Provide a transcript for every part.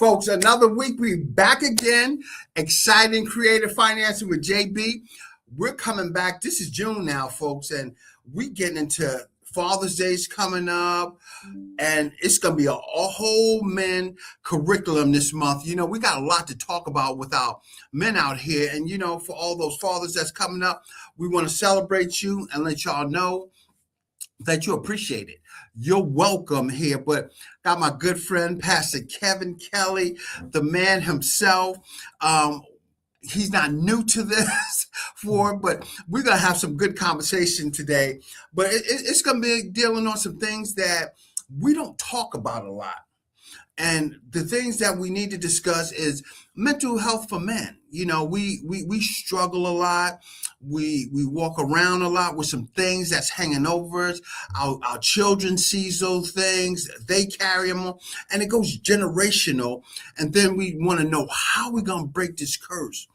folks, another week. We back again. Exciting creative financing with JB. We're coming back. This is June now, folks, and we getting into Father's Day's coming up, and it's going to be a whole men curriculum this month. You know, we got a lot to talk about with our men out here, and, you know, for all those fathers that's coming up, we want to celebrate you and let y'all know that you appreciate it. You're welcome here. But got my good friend, Pastor Kevin Kelly, the man himself. He's not new to this but we're going to have some good conversation today. But it's going to be dealing on some things that we don't talk about a lot. And the things that we need to discuss is mental health for men. You know, we struggle a lot. We walk around a lot with some things that's hanging over us. Our children sees those things. They carry them on. And it goes generational. And then we want to know how we're going to break this curse.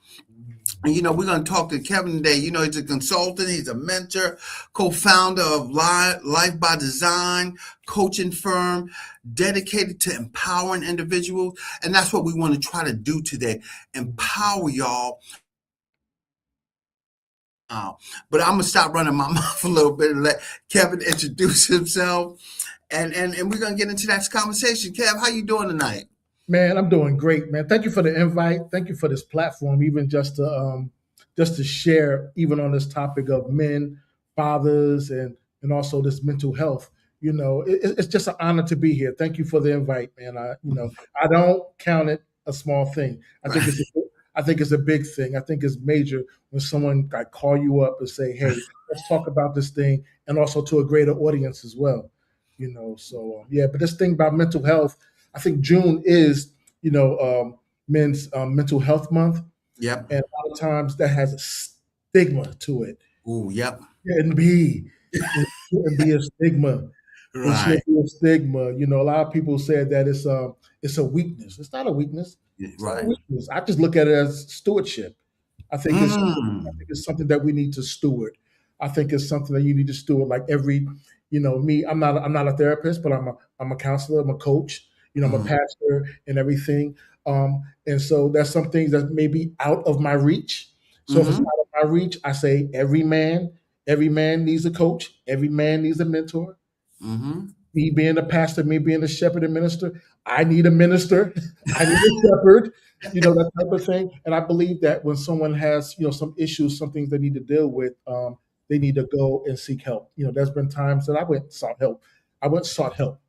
And, you know, we're going to talk to Kevin today. You know, he's a consultant. He's a mentor, co-founder of Life by Design coaching firm dedicated to empowering individuals. And that's what we want to try to do today, empower y'all. But I'm going to stop running my mouth a little bit and let Kevin introduce himself. And we're going to get into that conversation. Kev, how you doing tonight? Man, I'm doing great, man. Thank you for the invite. Thank you for this platform, even just to share, even on this topic of men, fathers, and also this mental health. You know, it's just an honor to be here. Thank you for the invite, man. I don't count it a small thing. I think it's a big thing. I think it's major when someone call you up and say, "Hey, let's talk about this thing," and also to a greater audience as well. You know, so yeah. But this thing about mental health. I think June is, Men's Mental Health Month. Yep. And a lot of times that has a stigma to it. Ooh, yep. It shouldn't be a stigma. Right. It shouldn't be a stigma. You know, a lot of people said that it's a weakness. It's not a weakness. It's right. Not a weakness. I just look at it as stewardship. I think it's something that we need to steward. I think it's something that you need to steward. Like me, I'm not a therapist, but I'm a counselor, I'm a coach. You know, I'm a pastor and everything. And so there's some things that may be out of my reach. So if it's out of my reach, I say every man needs a coach. Every man needs a mentor. Me being a pastor, me being a shepherd and minister, I need a minister. I need a shepherd, that type of thing. And I believe that when someone has, some issues, some things they need to deal with, they need to go and seek help. You know, there's been times that I went and sought help.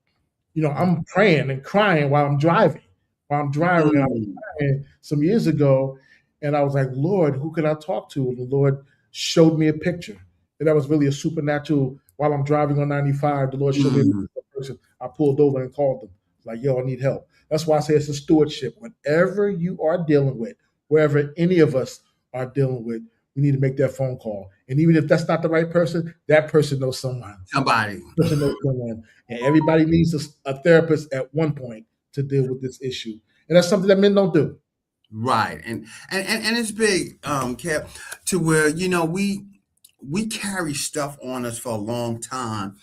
I'm praying and crying while I'm driving. I was crying some years ago, and I was like, Lord, who can I talk to? And the Lord showed me a picture. And that was really a supernatural. While I'm driving on 95, the Lord showed me a person. I pulled over and called them. Like, yo, I need help. That's why I say it's a stewardship. Whatever you are dealing with, wherever any of us are dealing with, we need to make that phone call. And even if that's not the right person, that person knows someone. Somebody. Person knows someone. And everybody needs a therapist at one point to deal with this issue. And that's something that men don't do. Right. And it's big, Kev, to where, we carry stuff on us for a long time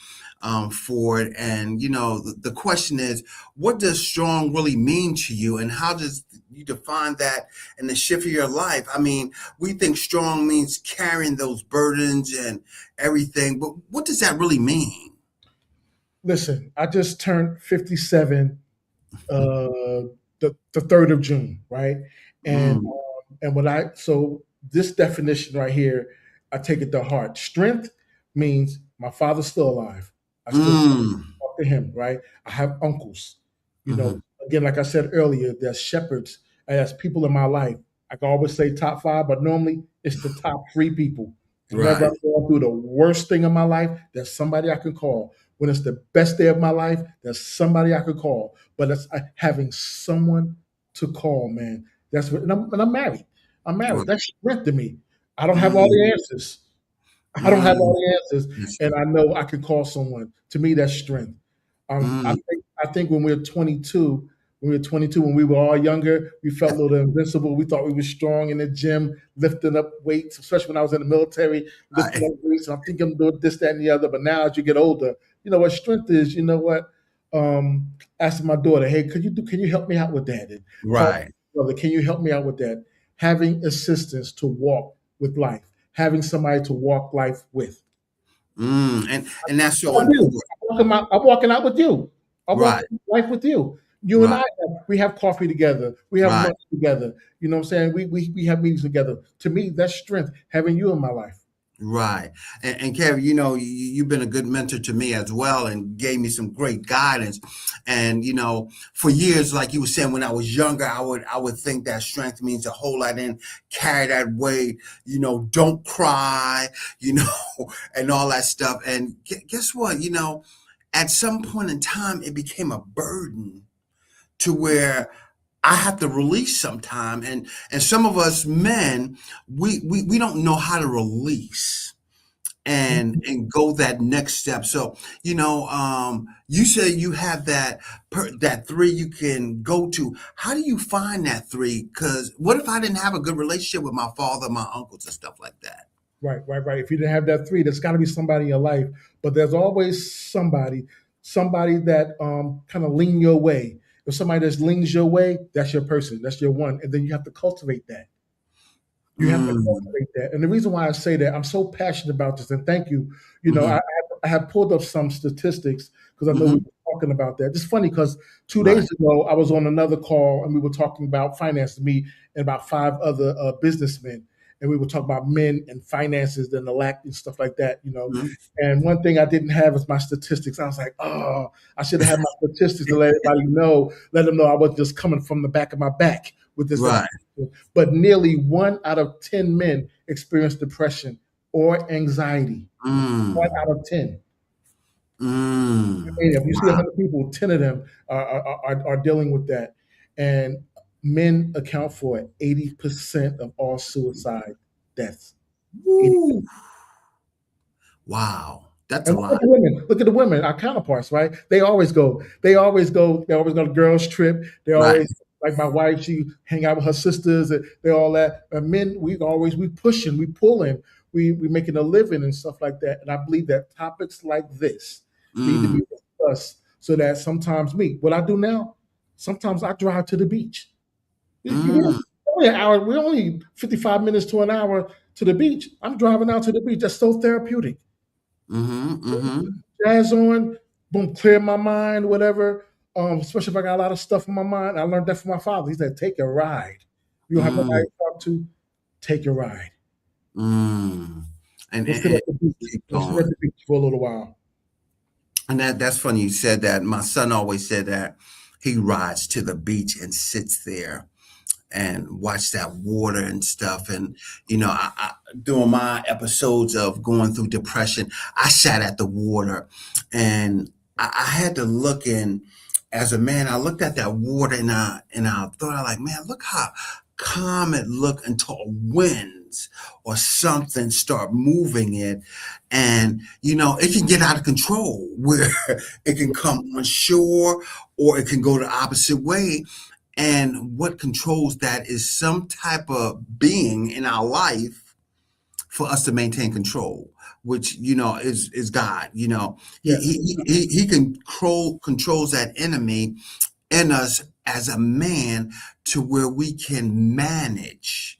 for it. And, the question is, what does strong really mean to you? And how does you define that in the shift of your life? I mean, we think strong means carrying those burdens and everything, but what does that really mean? Listen, I just turned 57 the 3rd of June, right? And so this definition right here, I take it to heart. Strength means my father's still alive. I still talk to him, right? I have uncles. Again, like I said earlier, there's shepherds and there's people in my life. I can always say top 5, but normally it's the top 3 people. Whenever I'm going through the worst thing in my life, there's somebody I can call. When it's the best day of my life, there's somebody I could call. But it's having someone to call, man. That's what. And I'm married. That's strength to me. I don't have all the answers. And I know I can call someone. To me, that's strength. I think when we were 22, when we were all younger, we felt a little invincible. We thought we were strong in the gym, lifting up weights, especially when I was in the military, lifting up weights. And I'm thinking I'm doing this, that, and the other. But now as you get older, you know what strength is? You know what? asking my daughter, "Hey, can you help me out with that?" And call Right. my brother, "Can you help me out with that?" Having assistance to walk with life, having somebody to walk life with. And that's so I do. important. I'm walking out with you. I'm Right. walking life with you. You and Right. I, we have coffee together. We have Right. lunch together. You know what I'm saying? We have meetings together. To me, that's strength, having you in my life. Right. And Kevin, you know, you've been a good mentor to me as well and gave me some great guidance. And, you know, for years, like you were saying, when I was younger, I would think that strength means a whole lot and carry that weight, you know, don't cry, you know, and all that stuff. And guess what? You know, at some point in time, it became a burden to where I have to release sometime. And some of us men, we don't know how to release and go that next step. So, you know, you say you have that three you can go to. How do you find that three? Because what if I didn't have a good relationship with my father, my uncles, and stuff like that? Right. If you didn't have that three, there's got to be somebody in your life. But there's always somebody that kind of lean your way. If somebody that leans your way, that's your person. That's your one. And then you have to cultivate that. You have to Mm, cultivate that. And the reason why I say that, I'm so passionate about this, and thank you. You know, hmm I have pulled up some statistics because I know we hmm were talking about that. It's funny because 2 days Right, ago, I was on another call and we were talking about finance, me and about five other businessmen. And we were talking about men and finances and the lack and stuff like that, you know. mhm, And one thing I didn't have is my statistics. I was like, oh, I should have had my statistics to let everybody know, let them know I wasn't just coming from the back of my back with this right. information. But nearly 1 out of 10 men experience depression or anxiety. 1 out Mm, of 10. mm. If you see 100 people, 10 of them are dealing with that. And men account for 80% of all suicide deaths. 80. Woo. Wow, that's a And look lot. at the women. Look at the women, our counterparts, right? They always go to girls' trip. They Right. always like my wife, she hang out with her sisters and they all that. And men, we pushing, we pulling, we making a living and stuff like that. And I believe that topics like this need to Mm, be discussed so that sometimes what I do now, sometimes I drive to the beach. mm, Only an hour, we're only 55 minutes to an hour to the beach. I'm driving out to the beach. That's so therapeutic. mhm, mhm, Jazz on, boom, clear my mind, whatever. Especially if I got a lot of stuff in my mind. I learned that from my father. He said, take a ride. You don't have nobody mm, to talk to, take a ride. mm. And, Go and, sit and at the beach. keep Go sit at going. the beach for a little while. And that's funny you said that. My son always said that he rides to the beach and sits there and watch that water and stuff. And you know, during my episodes of going through depression, I sat at the water, and I had to look in. As a man, I looked at that water, and I thought, I like, man, look how calm it looked until winds or something start moving it, and you know, it can get out of control where it can come on shore or it can go the opposite way, and what controls that is some type of being in our life for us to maintain control, which you know is God. You know, he Yes. he controls that enemy in us as a man to where we can manage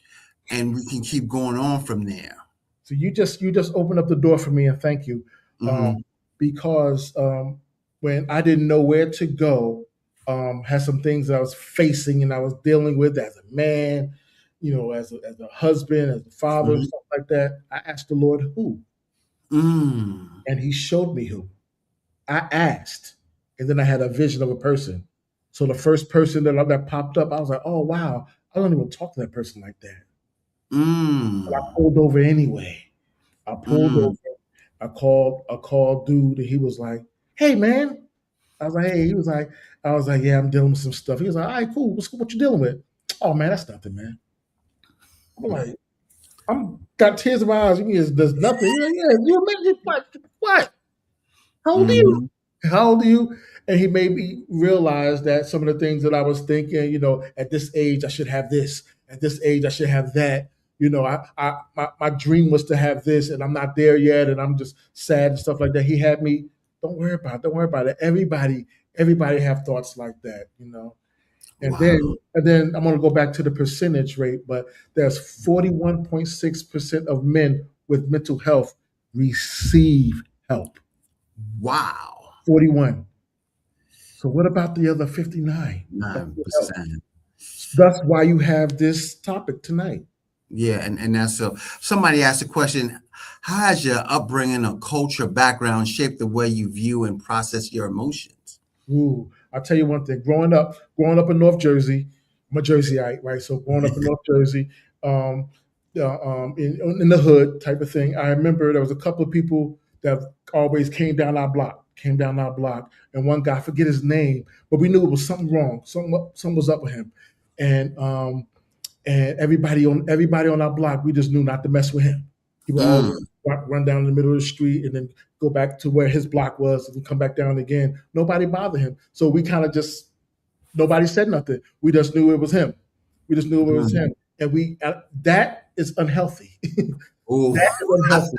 and we can keep going on from there. So you just opened up the door for me, and thank you, um, Hmm because when I didn't know where to go, had some things I was facing and I was dealing with as a man, as a husband, as a father, hmm stuff like that. I asked the Lord who, mm, and He showed me who. I asked, and then I had a vision of a person. So the first person that popped up, I was like, oh wow, I don't even talk to that person like that. But I mm, pulled over anyway. I pulled over. mm, I called dude, and he was like, "Hey, man." I was like, "Hey." I was like, "Yeah, I'm dealing with some stuff." He was like, "All right, cool. What you dealing with?" "Oh man, that's nothing, man." I'm like, I'm got tears in my eyes. You mean there's nothing? He's like, "Yeah, you imagine what? What? How old are you? mm, How old are you?" And he made me realize that some of the things that I was thinking, at this age I should have this, at this age I should have that. My dream was to have this, and I'm not there yet, and I'm just sad and stuff like that. He had me, don't worry about it. Don't worry about it. Everybody Everybody have thoughts like that, you know. And Wow. then I'm going to go back to the percentage rate, but there's 41.6% of men with mental health receive help. Wow. 41. So what about the other 59 that need help? 9%. That's why you have this topic tonight. Yeah, and that's so. Somebody asked the question: how has your upbringing or culture background shaped the way you view and process your emotions? Ooh, I'll tell you one thing. Growing up in North Jersey, I'm a Jerseyite, right? So growing up in North Jersey, um, in the hood type of thing. I remember there was a couple of people that always came down our block, and one guy, I forget his name, but we knew it was something wrong. Something was up with him, and everybody on our block, we just knew not to mess with him. He would always Mm, run down the middle of the street and then go back to where his block was and come back down again. Nobody bothered him. So we kind of just nobody said nothing. We just knew it was him. We just knew it was mm. him. And we that is unhealthy. Ooh. That is unhealthy.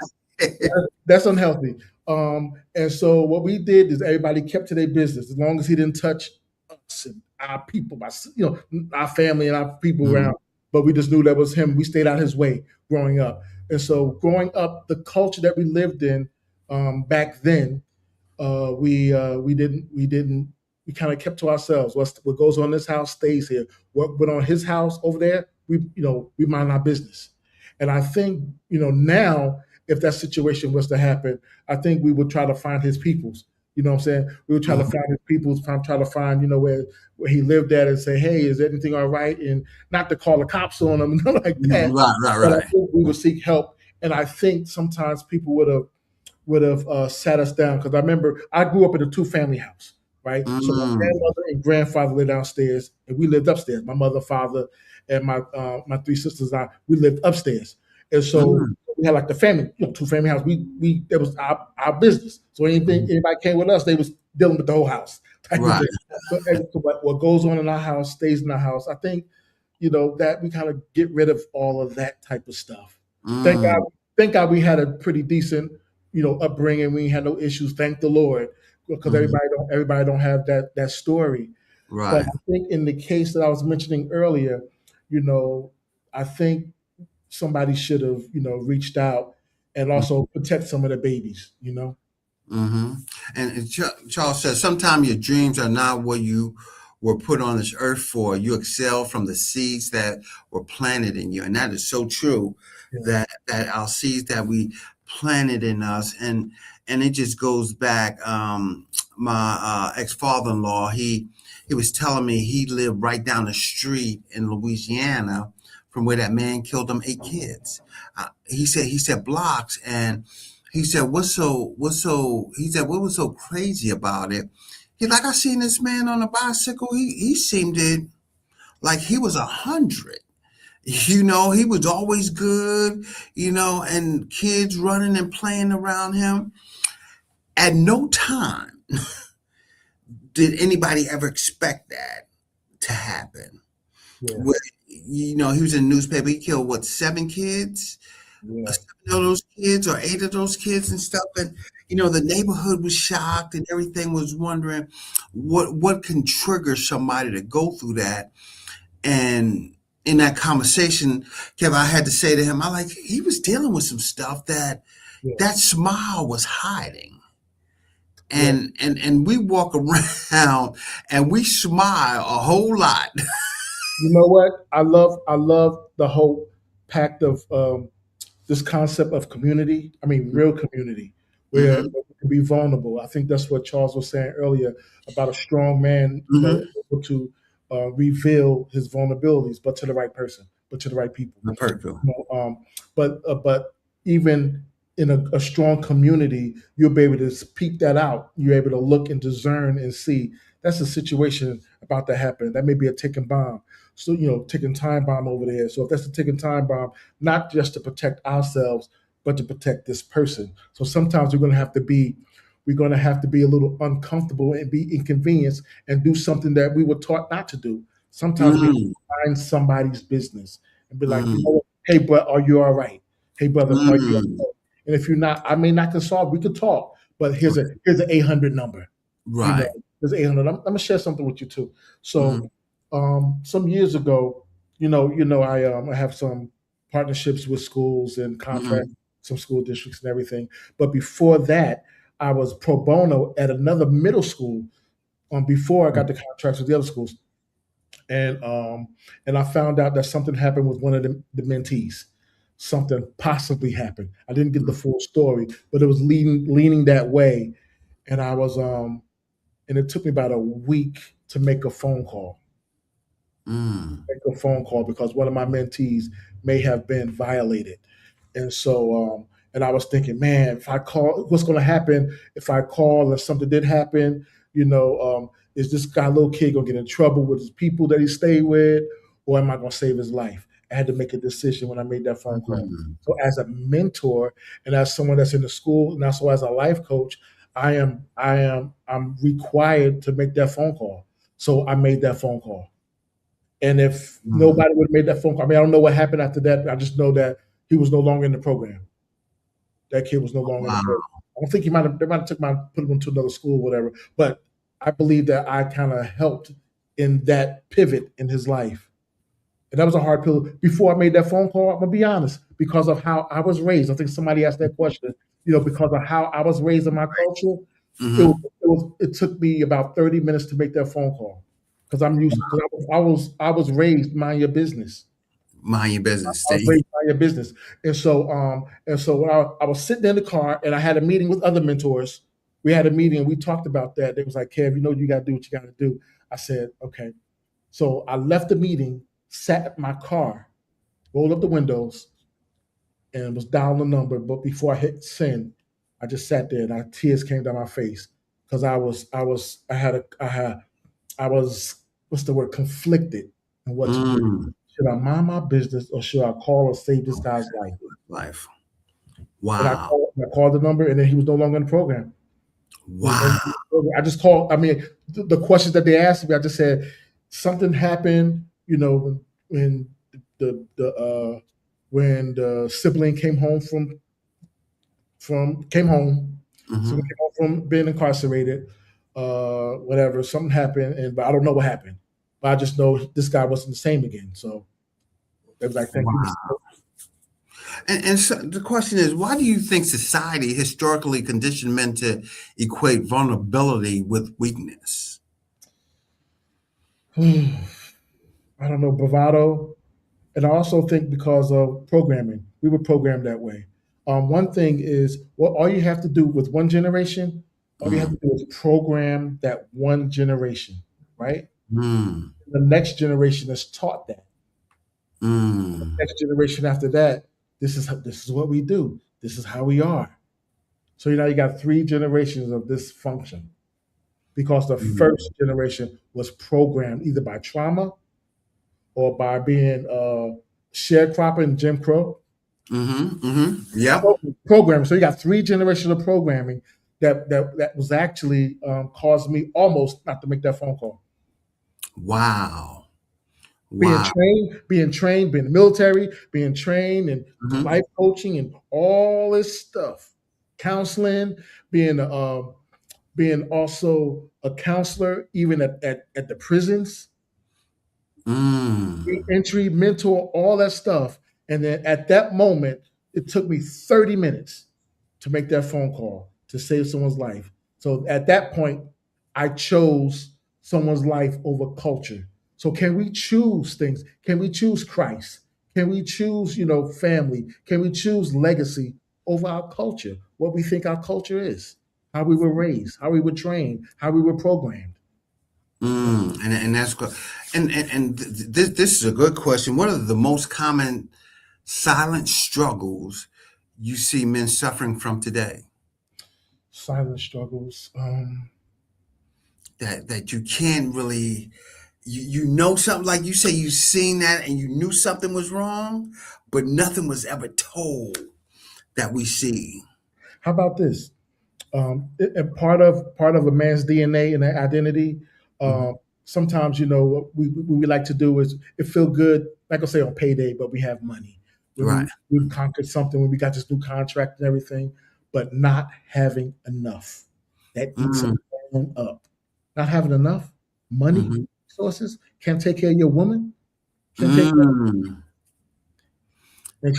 That's unhealthy. And so what we did is everybody kept to their business as long as he didn't touch us and our people, our family and our people Mhm. around. But we just knew that was him. We stayed out his way growing up. And so growing up, the culture that we lived in back then, we kind of kept to ourselves. What goes on in this house stays here. What went on his house over there, we mind our business. And I think now, if that situation was to happen, I think we would try to find his peoples. You know what I'm saying? We would try to Mhm. find his peoples, try to find where he lived at, and say, hey, is everything all right? And not to call the cops on him, nothing like that. Right, right, But I right. think we would seek help, and I think sometimes people would have sat us down because I remember I grew up in a two-family house, right? So my Mm, grandmother and grandfather lived downstairs, and we lived upstairs. My mother, father, and my three sisters and I, we lived upstairs, and so mm. we had like the family, two-family house. We that was our business. So anything Mhm. anybody came with us, they was dealing with the whole house type of Right. thing. So what goes on in our house stays in our house. I think that we kind of get rid of all of that type of stuff. Thank God, Mm, thank God we had a pretty decent upbringing. We had no issues. Thank the Lord, because mhm. everybody don't have that story. But Right. I think in the case that I was mentioning earlier, you know, I think somebody should have reached out and also protect some of the babies. Mm-hmm. And Charles says, sometimes your dreams are not what you were put on this earth for. You excel from the seeds that were planted in you. And that is so true, Yeah, that our seeds that we planted in us. And it just goes back. My ex-father-in-law, he was telling me he lived right down the street in Louisiana from where that man killed them 8 kids. He said blocks, and he said, he said, what was so crazy about it? He like, I seen this man on a bicycle. He seemed it like he was 100. He was always good, and kids running and playing around him. At no time did anybody ever expect that to happen. yeah, Where, he was in the newspaper. He killed what, 7 kids? yeah, 7 of those kids or 8 of those kids and stuff. And the neighborhood was shocked and everything was wondering what can trigger somebody to go through that. And in that conversation, Kevin, I had to say to him, he was dealing with some stuff yeah, that smile was hiding. yeah. And we walk around and we smile a whole lot. You know what? I love the whole pact of this concept of community. I mean, real community, where Hmm. we can be vulnerable. I think that's what Charles was saying earlier about a strong man, Hmm. able to reveal his vulnerabilities, but to the right person, but to the right people. Perfect. You know, but even in a strong community, you'll be able to peek that out. You're able to look and discern and see that's a situation about to happen. That may be a ticking bomb. So ticking time bomb over there. So if that's a ticking time bomb, not just to protect ourselves, but to protect this person. So sometimes we're going to have to be a little uncomfortable and be inconvenienced and do something that we were taught not to do. Sometimes we Mm, find somebody's business and be like, mm, hey, but are you all right? Hey, brother, are you mm. okay? And if you're not, I may not can solve. We could talk, but here's an 800 number. You know, Right. There's 800. I'm gonna share something with you too. Mm-hmm. So, some years ago, I have some partnerships with schools and contract Mm-hmm. some school districts and everything. But before that, I was pro bono at another middle school. Before I got the contracts with the other schools, and I found out that something happened with one of the mentees. Something possibly happened. I didn't get the full story, but it was leaning that way, and I was and it took me about a week to make a phone call. Mm. Make a phone call because one of my mentees may have been violated, and so and I was thinking, man, if I call, what's going to happen if I call and something did happen? You know, is this guy, little kid, gonna get in trouble with his people that he stayed with, or am I gonna save his life? I had to make a decision when I made that phone call. Mm. So, as a mentor and as someone that's in the school, and also as a life coach, I'm required to make that phone call. So I made that phone call. And if Mm. nobody would have made that phone call, I mean, I don't know what happened after that. I just know that he was no longer in the program. That kid was no longer in the program. Wow. I don't think they might have put him into another school, or whatever. But I believe that I kind of helped in that pivot in his life. And that was a hard pill. Before I made that phone call, I'm gonna be honest, because of how I was raised. I think somebody asked that question. Because of how I was raised in my culture, Mm-hmm. it took me about 30 minutes to make that phone call because I was raised mind your business. Mind your business. I was See. raised mind your business, and so when I was sitting in the car and I had a meeting with other mentors. We had a meeting and we talked about that. They was like, Kev, you got to do what you got to do. I said, okay. So I left the meeting, sat in my car, rolled up the windows, and was dialing the number. But before I hit send, I just sat there and tears came down my face because I was, what's the word, conflicted in what to do. Mm. Should I mind my business or should I call and save this guy's life? Life. And Wow. I called the number, and then he was no longer in the program. He was no longer Wow. in the program. I just called. I mean, the questions that they asked me, I just said something happened. When when the sibling came home came home, so we Mm-hmm. came home from being incarcerated. Whatever, something happened, but I don't know what happened. But I just know this guy wasn't the same again. So they was like, "Thank you." Wow. And so the question is, why do you think society historically conditioned men to equate vulnerability with weakness? I don't know, bravado. And I also think because of programming, we were programmed that way. One thing is, what all you have to do with one generation, all you have Mm. to do is program that one generation, right? Mm. The next generation is taught that. Mm. Next generation after that, this is what we do. This is how we are. So you got three generations of this function because the Mm. first generation was programmed either by trauma or by being sharecropper and Jim Crow. Mm-hmm. Mm-hmm. Yep. Programming. So you got three generations of programming that was actually caused me almost not to make that phone call. Wow. Being Wow. trained, being in the military, being trained and Mm-hmm. life coaching and all this stuff, counseling, being also a counselor, even at the prisons, Mm. entry, mentor, all that stuff. And then at that moment, it took me 30 minutes to make that phone call to save someone's life. So at that point, I chose someone's life over culture. So can we choose things? Can we choose Christ? Can we choose, family? Can we choose legacy over our culture? What we think our culture is, how we were raised, how we were trained, how we were programmed. Mm. And that's good. This is a good question. What are the most common silent struggles you see men suffering from today Silent struggles. that you can't really you know something like you say you seen that and you knew something was wrong, but nothing was ever told that we see. How about this? And part of a man's DNA and their identity. Mhm. Sometimes what we like to do is it feel good, like I say on payday, but we have money when Right. we've conquered something, when we got this new contract and everything, but not having enough that eats Mm. a man up. not having enough money, Mm-hmm. resources, can't take care of your woman, can't take care, Mm. and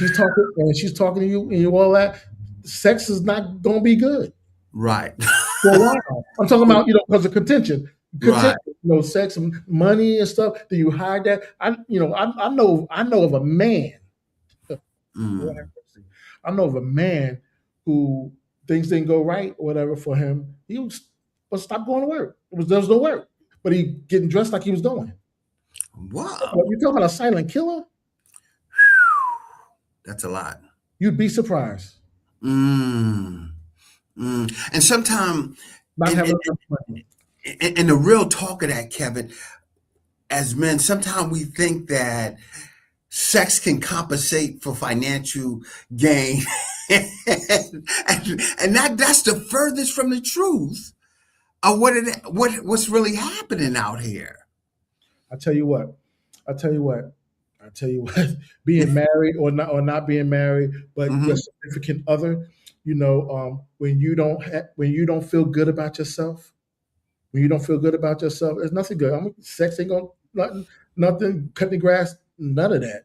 she's talking to you and you all that, sex is not gonna be good Right. for a while. I'm talking about, because of contention. Right. Contention, sex and money and stuff. Do you hide that? I know of a man. Lord have Mm. mercy. I know of a man who things didn't go right or whatever for him. He was stop going to work. There was no work, but he getting dressed like he was going. Wow. You talking about a silent killer? That's a lot. You'd be surprised. Mm. Mm. And sometimes, Not and, having and, enough money. and the real talk of that, Kevin, as men, sometimes we think that sex can compensate for financial gain. and that's the furthest from the truth of what's really happening out here. I tell you what. I tell you what. I tell you what. Being married or not being married, but your Hmm. significant other, when you don't feel good about yourself, when you don't feel good about yourself, there's nothing good. Sex ain't gonna nothing cutting the grass, none of that.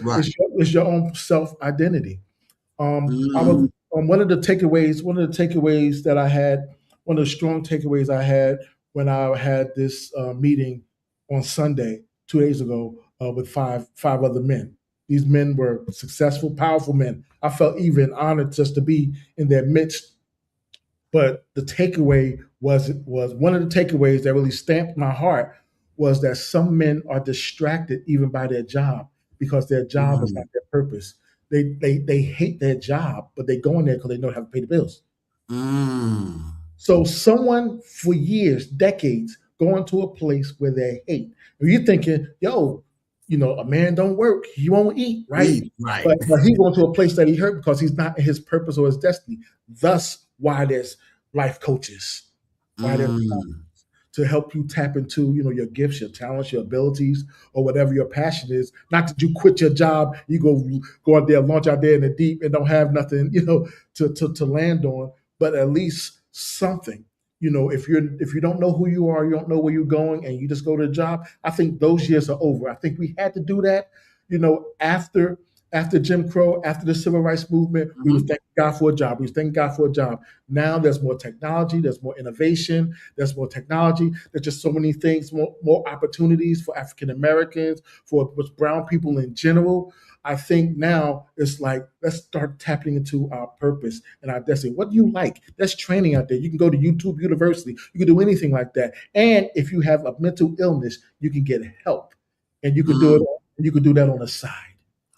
Right. It's your own self identity. I was Mm. one of the takeaways that I had, one of the strong takeaways I had when I had this meeting on Sunday 2 days ago with five other men. These men were successful, powerful men. I felt even honored just to be in their midst. But the takeaway was one of the takeaways that really stamped my heart was that some men are distracted even by their job because their job is Mm. not their purpose. They hate their job, but they go in there because they know how to pay the bills. Mm. So someone for years, decades, going to a place where they hate. And you're thinking, yo, a man don't work, he won't eat, right? Right. But he going to a place that he hurt because he's not in his purpose or his destiny. Thus, why there's life coaches, why there's Mm. to help you tap into your gifts, your talents, your abilities, or whatever your passion is. Not that you quit your job, you go out there, launch out there in the deep, and don't have nothing to land on, but at least something. If you don't know who you are, you don't know where you're going, and you just go to a job, I think those years are over. I think we had to do that, after Jim Crow, after the civil rights movement, we was Mhm. thanking God for a job. We was thanking God for a job. Now there's more technology, there's more innovation, there's more technology. There's just so many things, more opportunities for African Americans, for brown people in general. I think now it's like, let's start tapping into our purpose and our destiny. What do you like? There's training out there. You can go to YouTube University. You can do anything like that. And if you have a mental illness, you can get help. And you could do it. Mm. You could do that on the side.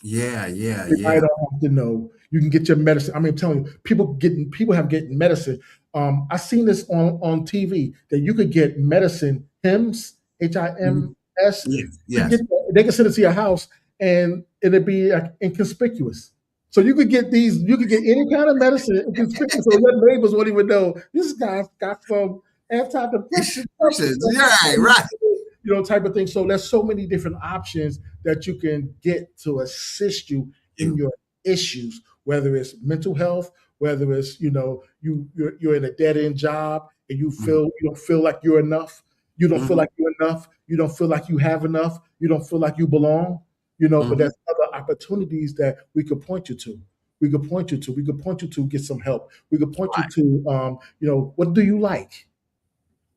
Yeah, yeah, I yeah. don't have to know. You can get your medicine. I mean, I'm telling you, people have getting medicine. I seen this on TV that you could get medicine, HIMS, Mhm. HIMS. Yes, You could yes. get, they can send it to your house and it'd be inconspicuous. So you could get any kind of medicine inconspicuous, so your neighbors won't even know this guy got some antidepressant Right, right. type of thing. So there's so many different options that you can get to assist you in You. your issues, whether it's mental health, whether it's you're in a dead end job and Mhm. you don't feel like you're enough, you don't feel Mhm. like you're enough, you don't feel like you have enough, you don't feel like you belong, but Mhm. there's other opportunities that we could point you to. We could point you to get some help. We could point you Right. to, what do you like?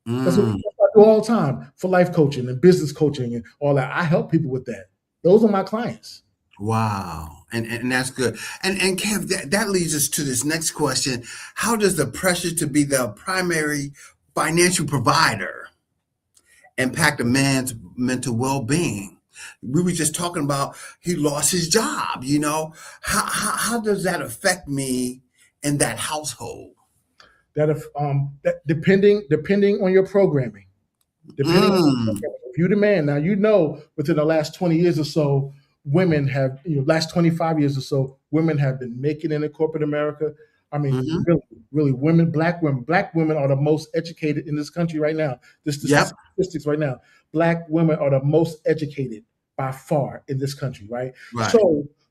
Mm. That's what I do all the time for life coaching and business coaching and all that. I help people with that. Those are my clients. Wow. And that's good. And Kev, that leads us to this next question. How does the pressure to be the primary financial provider impact a man's mental well-being? We were just talking about he lost his job, How does that affect me in that household? That depending on your programming, depending on Mm. if you demand now, within the last 20 years or so, women have last 25 years or so, women have been making it in corporate America. I mean, Hmm. really, really, black women are the most educated in this country right now. This is Yep. statistics right now. Black women are the most educated by far in this country, right? Right.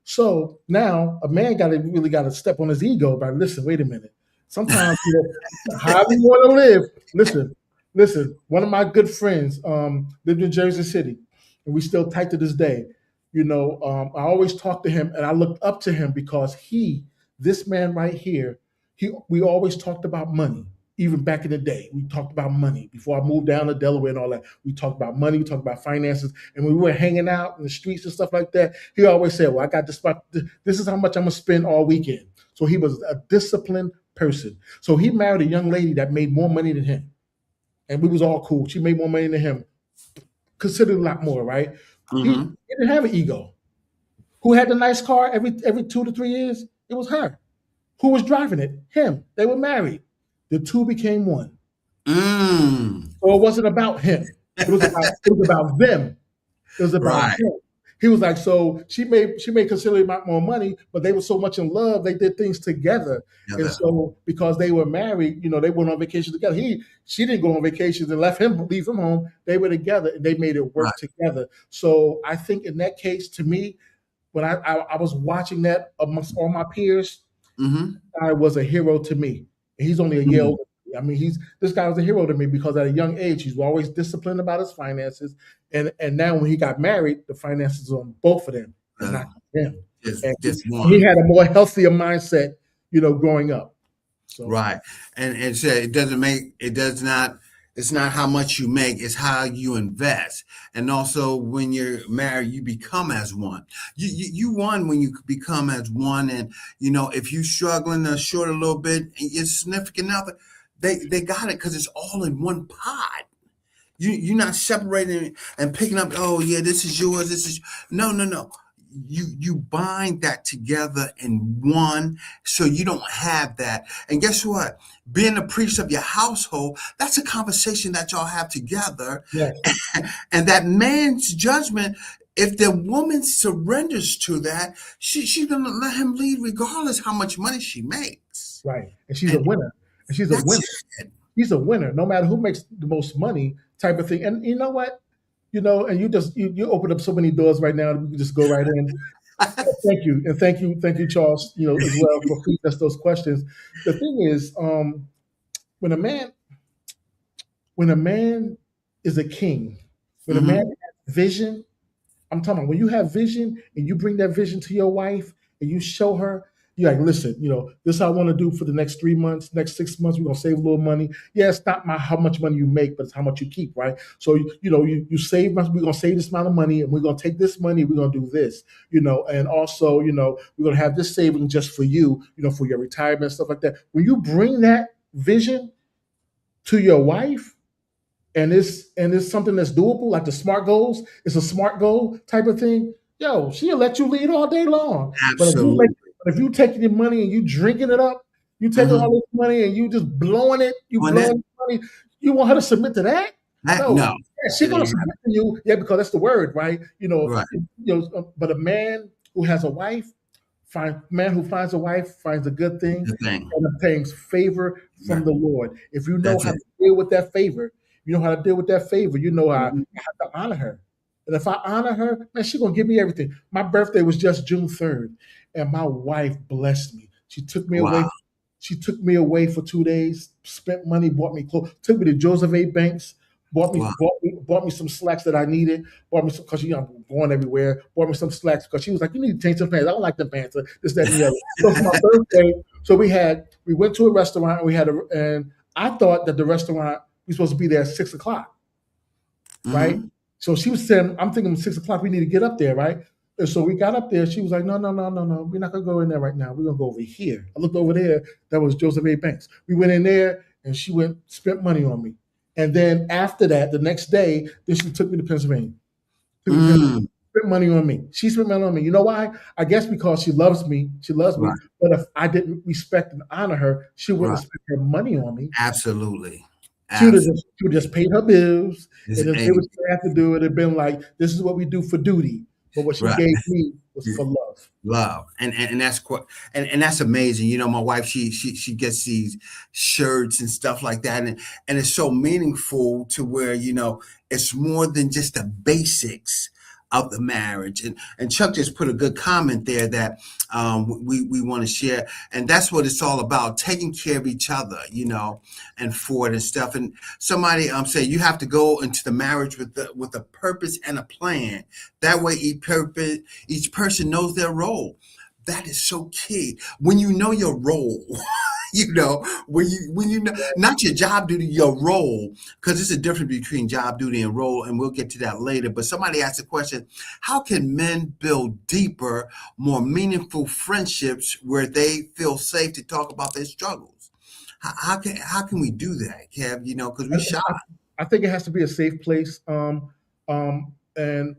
So now a man really got to step on his ego by listen, wait a minute. Sometimes, however you want to live, listen. Listen, one of my good friends lived in Jersey City, and we still tight to this day. I always talk to him, and I looked up to him because this man right here, we always talked about money. Even back in the day, we talked about money. Before I moved down to Delaware and all that, we talked about money, we talked about finances, and when we were hanging out in the streets and stuff like that, he always said, "Well, I got this. This is how much I'm gonna spend all weekend." So he was a disciplined person. So he married a young lady that made more money than him, and we was all cool. She made more money than him, considered a lot more, right? Mm-hmm. He didn't have an ego. Who had the nice car every 2 to 3 years? It was her. Who was driving it? Him. They were married. The two became one. Mm. So it wasn't about him. It was about them. It was about Right. him. He was like, so she made considerably more money, but they were so much in love, they did things together. And Together. so because they were married, they went on vacation together. She didn't go on vacations and leave him home. They were together and they made it Right. work together. So I think in that case, to me, when I was watching that amongst all my peers, Mm-hmm. guy was a hero to me. He's only a year Mm. older. I mean, this guy was a hero to me because at a young age, he's always disciplined about his finances. And now when he got married, the finances on both of them and Uh, not him. And just he one. had a more healthier mindset, growing up. So Right. And so it does not, it's not how much you make, it's how you invest. And also when you're married, you become as one. You won when you become as one. And if you struggling or short a little bit and your significant other, they got it because it's all in one pot. You're not separating and picking up, oh yeah, this is yours, this is no. You bind that together in one so you don't have that. And guess what? Being the priest of your household, that's a conversation that y'all have together. yes, And that man's judgment, if the woman surrenders to that, she's gonna let him lead regardless how much money she makes. right. And she's a And winner. And she's a that's winner. He's a winner, no matter who makes the most money, type of thing. And you know what? And you open up so many doors right now. We can just go right in. Thank you, and thank you, Charles. As well for feeding us those questions. The thing is, when a man when a man is a king, when a man Mm-hmm. has vision, I'm talking about when you have vision and you bring that vision to your wife and you show her, you're like, listen, this is how I want to do for the next 3 months, next 6 months. We're gonna save a little money. Yeah, it's not how much money you make, but it's how much you keep, right? So you save much. We're gonna save this amount of money, and we're gonna take this money. We're gonna do this, and also, we're gonna have this saving just for you, for your retirement stuff like that. When you bring that vision to your wife, and it's something that's doable, like the SMART goals. It's a SMART goal type of thing. Yo, she'll let you lead all day long. But Absolutely. if you taking your money and you drinking it up, you taking Mm-hmm. all this money and you just blowing it, you On that, blowing money, you want her to submit to that? No. no. Yeah, she's gonna submit to you, yeah, because that's the word, right? Right. But a man who has a wife, man who finds a wife finds a good thing The thing. and obtains favor Yeah. from the Lord. If you know That's how it. to deal with that favor, you know how I Mhm. have to honor her. And if I honor her, man, she's gonna give me everything. My birthday was just June 3rd, and my wife blessed me. She took me away. Wow. She took me away for 2 days, spent money, bought me clothes, took me to Joseph A. Banks, Wow. bought me some slacks that I needed, bought me some because I'm going everywhere, bought me some slacks because she was like, you need to change some pants. I don't like them pants, this, that, and the other. So for my birthday, we went to a restaurant and and I thought that the restaurant we supposed to be there at 6 o'clock, right? Hmm. So she was saying, I'm thinking 6 o'clock, we need to get up there, right? And so we got up there. She was like, no, no, no, no, no. We're not going to go in there right now. We're going to go over here. I looked over there. That was Joseph A. Banks. We went in there and she spent money on me. And then after that, the next day, then she took me to Pennsylvania. Took me to Pennsylvania, Mm. spent money on me. She spent money on me. You know why? I guess because she loves me. She loves me. Right. But if I didn't respect and honor her, she wouldn't Right. have spent her money on me. Absolutely. She Absolutely. would just paid her bills This and then did what ain't she had to do. It'd have been like, this is what we do for duty. But what she right. gave me was for love. Love. And that's quite and that's amazing. My wife, she gets these shirts and stuff like that. And it's so meaningful to where, it's more than just the basics of the marriage. And Chuck just put a good comment there that we want to share. And that's what it's all about, taking care of each other, and for it and stuff. And somebody say you have to go into the marriage with a purpose and a plan. That way each person knows their role. That is so key. When you know your role, when you know not your job duty, your role, because there's a difference between job duty and role, and we'll get to that later. But somebody asked the question, how can men build deeper, more meaningful friendships where they feel safe to talk about their struggles? How can we do that, Kev? Because we shy. I think it has to be a safe place. And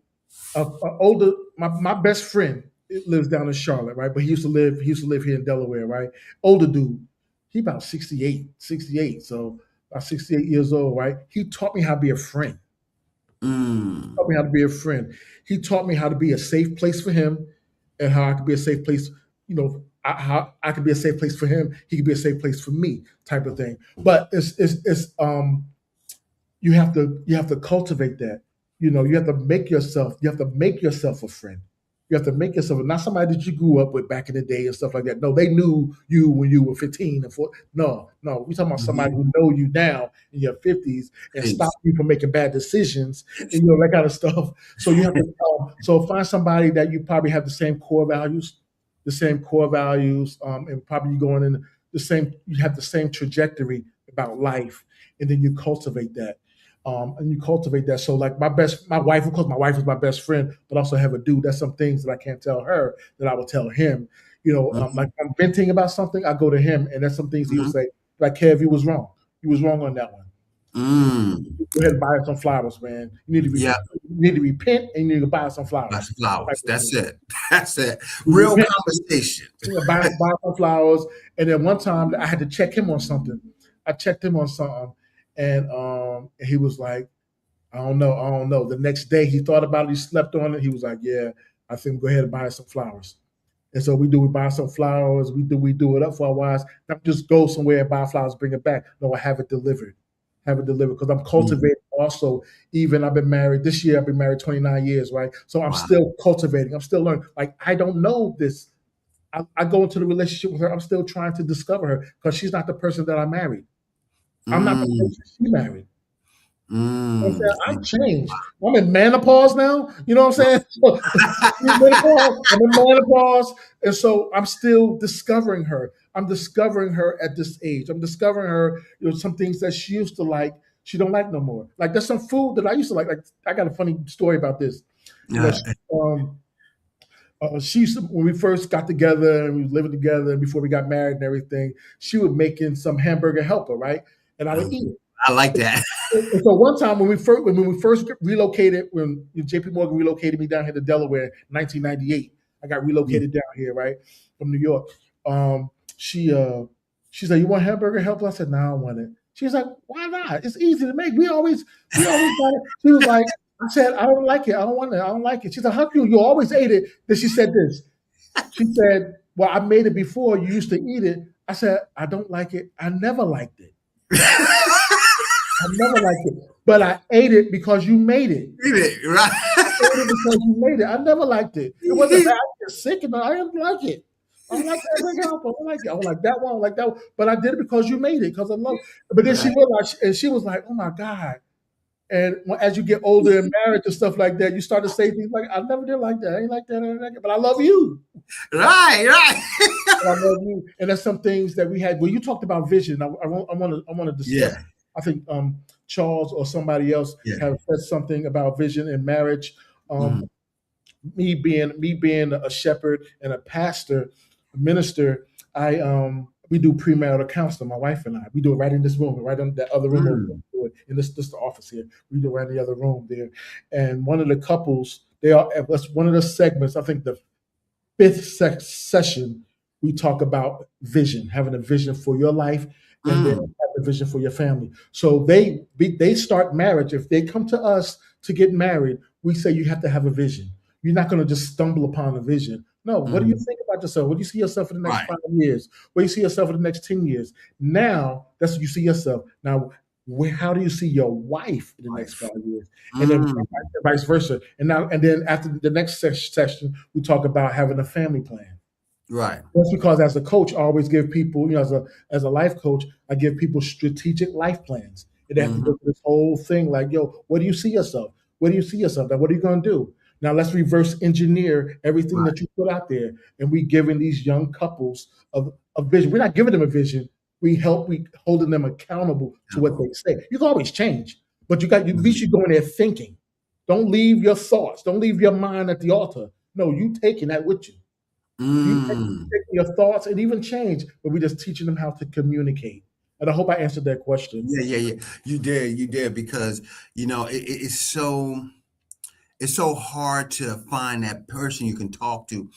older, my best friend lives down in Charlotte, right? But he used to live here in Delaware, right? Older dude, he about 68. So about 68 years old, right? He taught me how to be a friend. Taught me how to be a friend. He taught me how to be a safe place for him, and how I could be a safe place. How I could be a safe place for him. He could be a safe place for me, type of thing. But it's you have to cultivate that. You have to make yourself a friend. You have to make yourself not somebody that you grew up with back in the day and stuff like that. No, they knew you when you were 15 and 14. No, we're talking about somebody who know you now in your 50s and stop you from making bad decisions and that kind of stuff. So you have to find somebody that you probably have the same core values, and probably you going in you have the same trajectory about life, and then you cultivate that. So like my wife, of course, my wife is my best friend, but also have a dude. That's some things that I can't tell her that I will tell him. Like I'm venting about something, I go to him, and that's some things he will say, like, Kev, you was wrong. You was wrong on that one. Go ahead and buy some flowers, man. You need to repent, and you need to buy some flowers. Buy some flowers. That's it. Real conversation. Buy some flowers. And then one time I had to check him on something. And he was like, I don't know. The next day he thought about it, he slept on it. He was like, yeah, I think go ahead and buy some flowers. And so we buy some flowers. We do it up for our wives. Not just go somewhere and buy flowers, bring it back. No, I have it delivered. Because I'm cultivating also. Even I've been married this year. I've been married 29 years, right? So I'm still cultivating. I'm still learning. Like, I don't know this. I go into the relationship with her. I'm still trying to discover her because she's not the person that I married. I'm not the person she married. I'm changed. I'm in menopause now. You know what I'm saying? I'm in menopause. And so I'm still discovering her. I'm discovering her at this age. I'm discovering her, some things that she used to like, she don't like no more. Like, there's some food that I used to like. Like, I got a funny story about this. She used to, when we first got together and we were living together and before we got married and everything, she was making some hamburger helper, right? And I would eat it. I like that. And so one time when we first relocated, when JP Morgan relocated me down here to Delaware in 1998, I got relocated down here, right, from New York. She said, "You want hamburger helper?" I said, "No, I don't want it." She's like, "Why not? It's easy to make. We always got it." She was like, I said, "I don't like it. I don't want it. I don't like it." She said, "How come you always ate it?" Then she said this. She said, "Well, I made it before. You used to eat it." I said, "I don't like it. I never liked it. I never liked it. But I ate it because you made it." Right. I ate it because you made it. I never liked it. It wasn't bad. I was sick and I didn't like it. I don't like that. I don't like it. I don't like that one. I don't like that one. But I did it because you made it, because I love it. But then she realized, and she was like, "Oh my God." And as you get older and married and stuff like that, you start to say things like, "I never did like that. I ain't like that. I ain't like it. But I love you." Right. But I love you. And that's some things that we had. Well, you talked about vision. I want to discuss. Yeah. I think Charles or somebody else have said something about vision in marriage. Me being a shepherd and a pastor, a minister, we do premarital counseling. My wife and I, we do it right in this room, right in that other room. In this the office here. We do it right in the other room there. And one of the couples, that's one of the segments. I think the fifth session, we talk about vision, having a vision for your life, and then have a vision for your family. So they start marriage. If they come to us to get married, we say you have to have a vision. You're not going to just stumble upon a vision. No, what do you think about yourself? What do you see yourself in the next 5 years? What do you see yourself in the next 10 years? Now, that's what you see yourself. Now, how do you see your wife in the next Life. 5 years? And then Mm, vice versa. And then after the next session, we talk about having a family plan. right. That's because as a coach, I always give people, as a life coach, I give people strategic life plans. And they have to Hmm. go through this whole thing like, yo, where do you see yourself? Where do you see yourself? Now, what are you going to do? Now, let's reverse engineer everything Right. that you put out there. And we giving these young couples a vision. We're not giving them a vision. We holding them accountable to what Temple. they say. You can always change, but at least Mhm. you go in there thinking. Don't leave your thoughts. Don't leave your mind at the altar. No, you taking that with you. You Mm. take your thoughts and even change, but we're just teaching them how to communicate. And I hope I answered that question. Yeah, yeah, yeah. You did, because it's so hard to find that person you can talk to.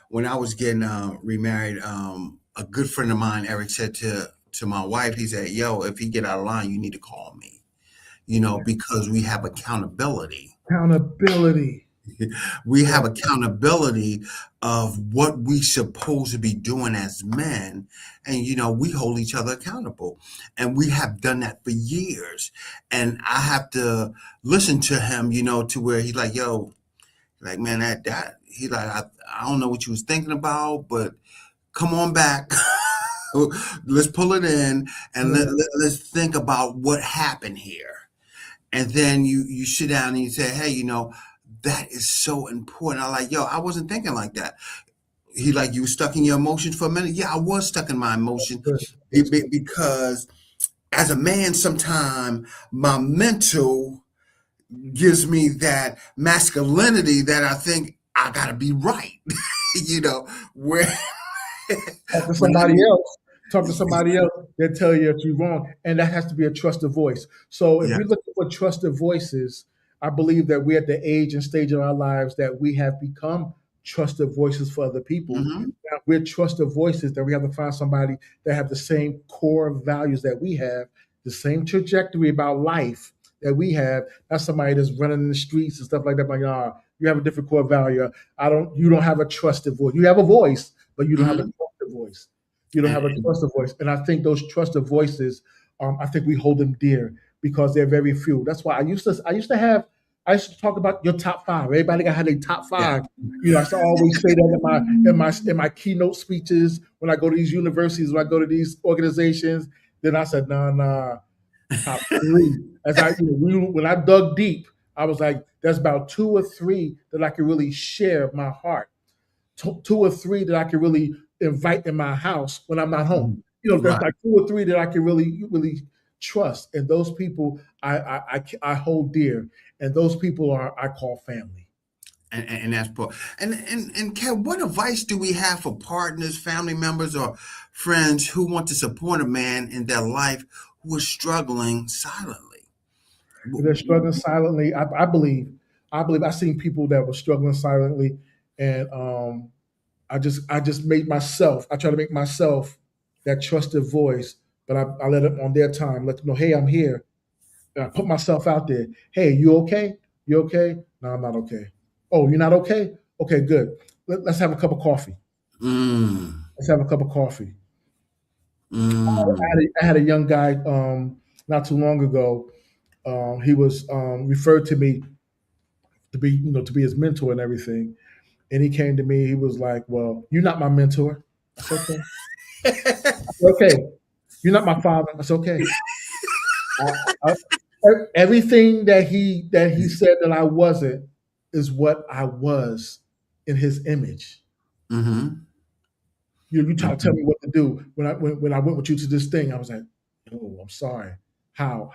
When I was getting remarried, a good friend of mine, Eric, said to my wife, he said, "Yo, if he get out of line, you need to call me. Because we have accountability." Accountability. We Yeah, have accountability of what we supposed to be doing as men, and we hold each other accountable, and we have done that for years. And I have to listen to him, to where he's like, yo, like, man, that he like, I don't know what you was thinking about, but come on back. Let's pull it in, and yeah, let's think about what happened here. And then you sit down and you say, hey, that is so important. I'm like, yo, I wasn't thinking like that. He like, you were stuck in your emotions for a minute. Yeah, I was stuck in my emotion, good. That's good. because as a man, sometimes my mental gives me that masculinity that I think I gotta be right. you know, where Talk to when I somebody need, else. Talk to somebody else. They'll tell you if you're wrong, and that has to be a trusted voice. So if yeah. we look for trusted voices, I believe that we're at the age and stage of our lives that we have become trusted voices for other people. Hmm. Now, we're trusted voices that we have to find somebody that have the same core values that we have, the same trajectory about life that we have. Not somebody that's running in the streets and stuff like that. Like, you have a different core value. You don't have a trusted voice. You have a voice, but you don't have a Hmm. trusted voice. You don't have a And trusted voice. And I think those trusted voices, I think we hold them dear because they're very few. That's why I used to talk about your top five. Everybody got had their top yeah. five. I used to always say that in my keynote speeches when I go to these universities, when I go to these organizations. Then I said, nah, top three. When I dug deep, I was like, there's about two or three that I can really share my heart, two or three that I can really invite in my house when I'm not home. Mhm. There's Right. like two or three that I can really trust, and those people I hold dear, and those people I call family. And that's part. And Kev, what advice do we have for partners, family members, or friends who want to support a man in their life who is struggling silently? If they're struggling silently, I believe I've seen people that were struggling silently, and I just made myself. I try to make myself that trusted voice, but I let them on their time. Let them know, hey, I'm here. And I put myself out there. Hey, you okay? You okay? No, I'm not okay. Oh, you're not okay? Okay, good. Let's have a cup of coffee. Mm, Let's have a cup of coffee. mm, I had a young guy not too long ago. He was referred to me to be his mentor and everything. And he came to me. He was like, "Well, you're not my mentor." That's okay. Okay, you're not my father. That's okay. I, everything that he said that I wasn't is what I was in his image. mm-hmm, You try to tell mm-hmm, me what to do. When I went with you to this thing, I was like, "Oh, I'm sorry. How?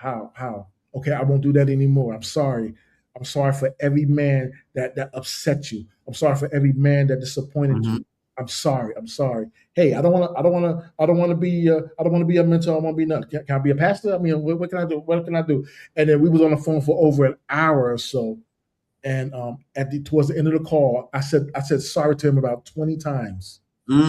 Okay, I won't do that anymore. I'm sorry. I'm sorry for every man that upset you. I'm sorry for every man that disappointed mm-hmm, you. I'm sorry. I'm sorry. Hey, I don't want to be a mentor. I want to be nothing. Can I be a pastor? I mean, what can I do? What can I do?" And then we was on the phone for over an hour or so. And towards the end of the call, I said sorry to him about 20 times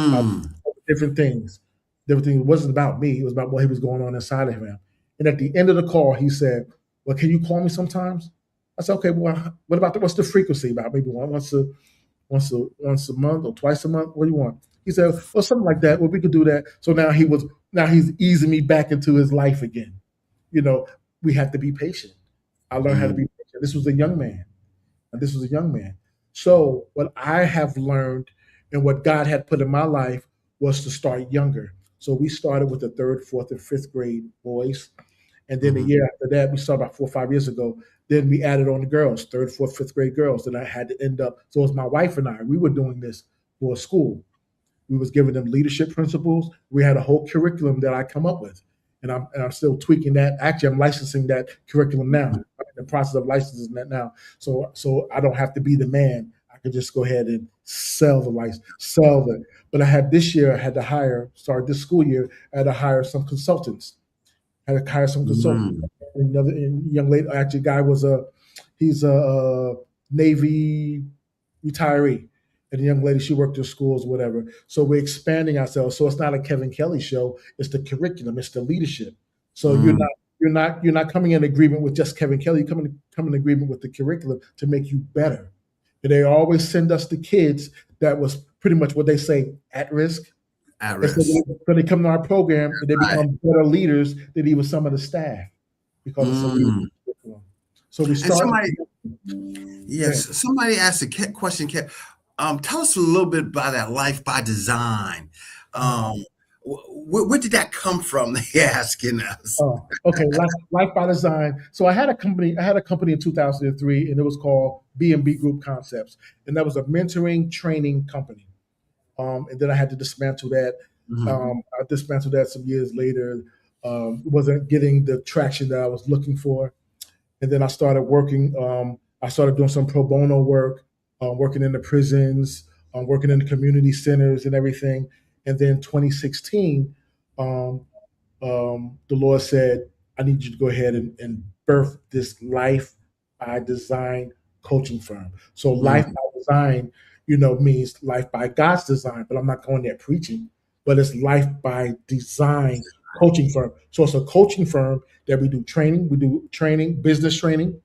about mm, different things. Different things. It wasn't about me. It was about what he was going on inside of him. And at the end of the call, he said, "Well, can you call me sometimes?" I said, "Okay. Well, what's the frequency about? Maybe once a month or twice a month. What do you want?" He said, "Well, something like that. Well, we could do that." So now he's easing me back into his life again. you know, we had to be patient. I learned how to be patient. This was a young man. And this was a young man. So what I have learned and what God had put in my life was to start younger. So we started with the third, fourth, and fifth grade boys. And then a Mm-hmm. year after that, we started about 4 or 5 years ago. Then we added on the girls, third, fourth, fifth grade girls. Then I had to end up. So it was my wife and I. We were doing this for school. We was giving them leadership principles. We had a whole curriculum that I come up with, and I'm still tweaking that. Actually, I'm licensing that curriculum now. I'm in the process of licensing that now, so I don't have to be the man. I could just go ahead and sell the license, sell it. But I had this year. I had to hire. Started this school year. I had to hire some consultants. I had to hire some consultants. Mm-hmm. Another young lady. Actually, guy was he's a Navy retiree. And the young lady, she worked in schools, whatever. So we're expanding ourselves. So it's not a Kevin Kelly show. It's the curriculum. It's the leadership. So you're not coming in agreement with just Kevin Kelly. You come in agreement with the curriculum to make you better. And they always send us the kids that was pretty much what they say at risk. At And so risk. they come to our program and they Right. become better leaders than even some of the staff because it's a leadership Mm. curriculum. So we And start. somebody, Yeah. yes, somebody asked a question. Tell us a little bit about that life by design. Um, where did that come from? They asking us. Oh, okay. Life by Design. So I had a company. I had a company in 2003, and it was called B&B Group Concepts, and that was a mentoring training company. And then I had to dismantle that. Mhm. I dismantled that some years later. Wasn't getting the traction that I was looking for, and then I started working. I started doing some pro bono work, working in the prisons, working in the community centers, and everything. And then 2016. Um, the Lord said, I need you to go ahead and birth this life by design coaching firm. So life Mm. by design, means life by God's design, but I'm not going there preaching, but it's life by design coaching firm. So it's a coaching firm that we do training, business training,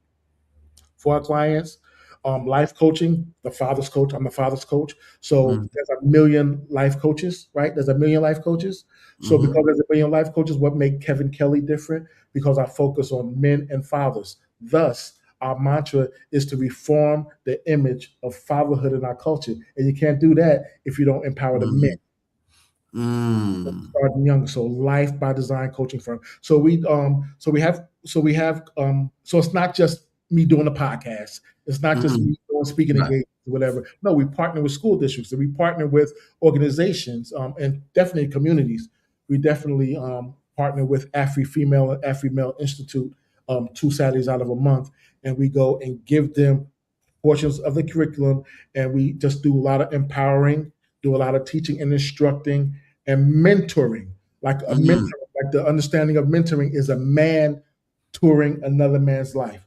for our clients. Life coaching, the father's coach. I'm a father's coach. So Mm. there's a million life coaches, right? There's a million life coaches. So Mhm. because there's a million life coaches, what make Kevin Kelly different? Because I focus on men and fathers. Thus, our mantra is to reform the image of fatherhood in our culture. And you can't do that if you don't empower the men Mm. Mm. starting young. So life by design coaching firm. So it's not just me doing a podcast. It's not just Mhm. me doing speaking Right. engagements or whatever. No, we partner with school districts and we partner with organizations, and definitely communities. We definitely partner with Afri Female and Afri Male Institute 2 Saturdays out of a month, and we go and give them portions of the curriculum, and we just do a lot of empowering, do a lot of teaching and instructing and mentoring. Like a mentor, Mm. like the understanding of mentoring is a man touring another man's life.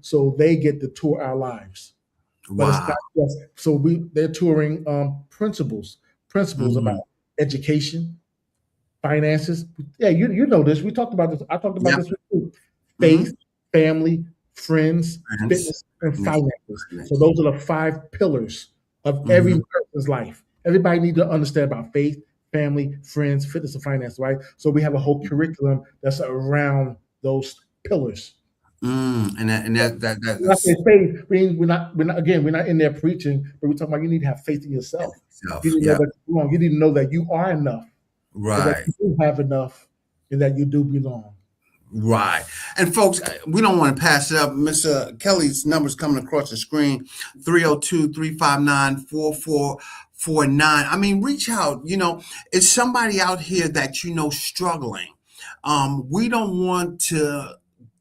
So they get to tour our lives. But it's Wow. not just they're touring principles about Mhm. education, finances. Yeah, you know this. We talked about this. I talked about Yep. this with you. Mhm. Faith, family, friends, Friends. fitness, and Yes. finances. So Finance. those are the 5 pillars of every Mhm. person's life. Everybody needs to understand about faith, family, friends, fitness, and finance, right? So we have a whole curriculum that's around those pillars. When I say That's faith, we're not in there preaching, but we're talking about you need to have faith in yourself. You self. need to know Yep. that you belong. You need to know that you are enough and that Right. you do have enough and that you do belong. Right. And folks, we don't want to pass it up. Mr. Kelly's number's coming across the screen, 302-359-4449. I mean, reach out. It's somebody out here that struggling. We don't want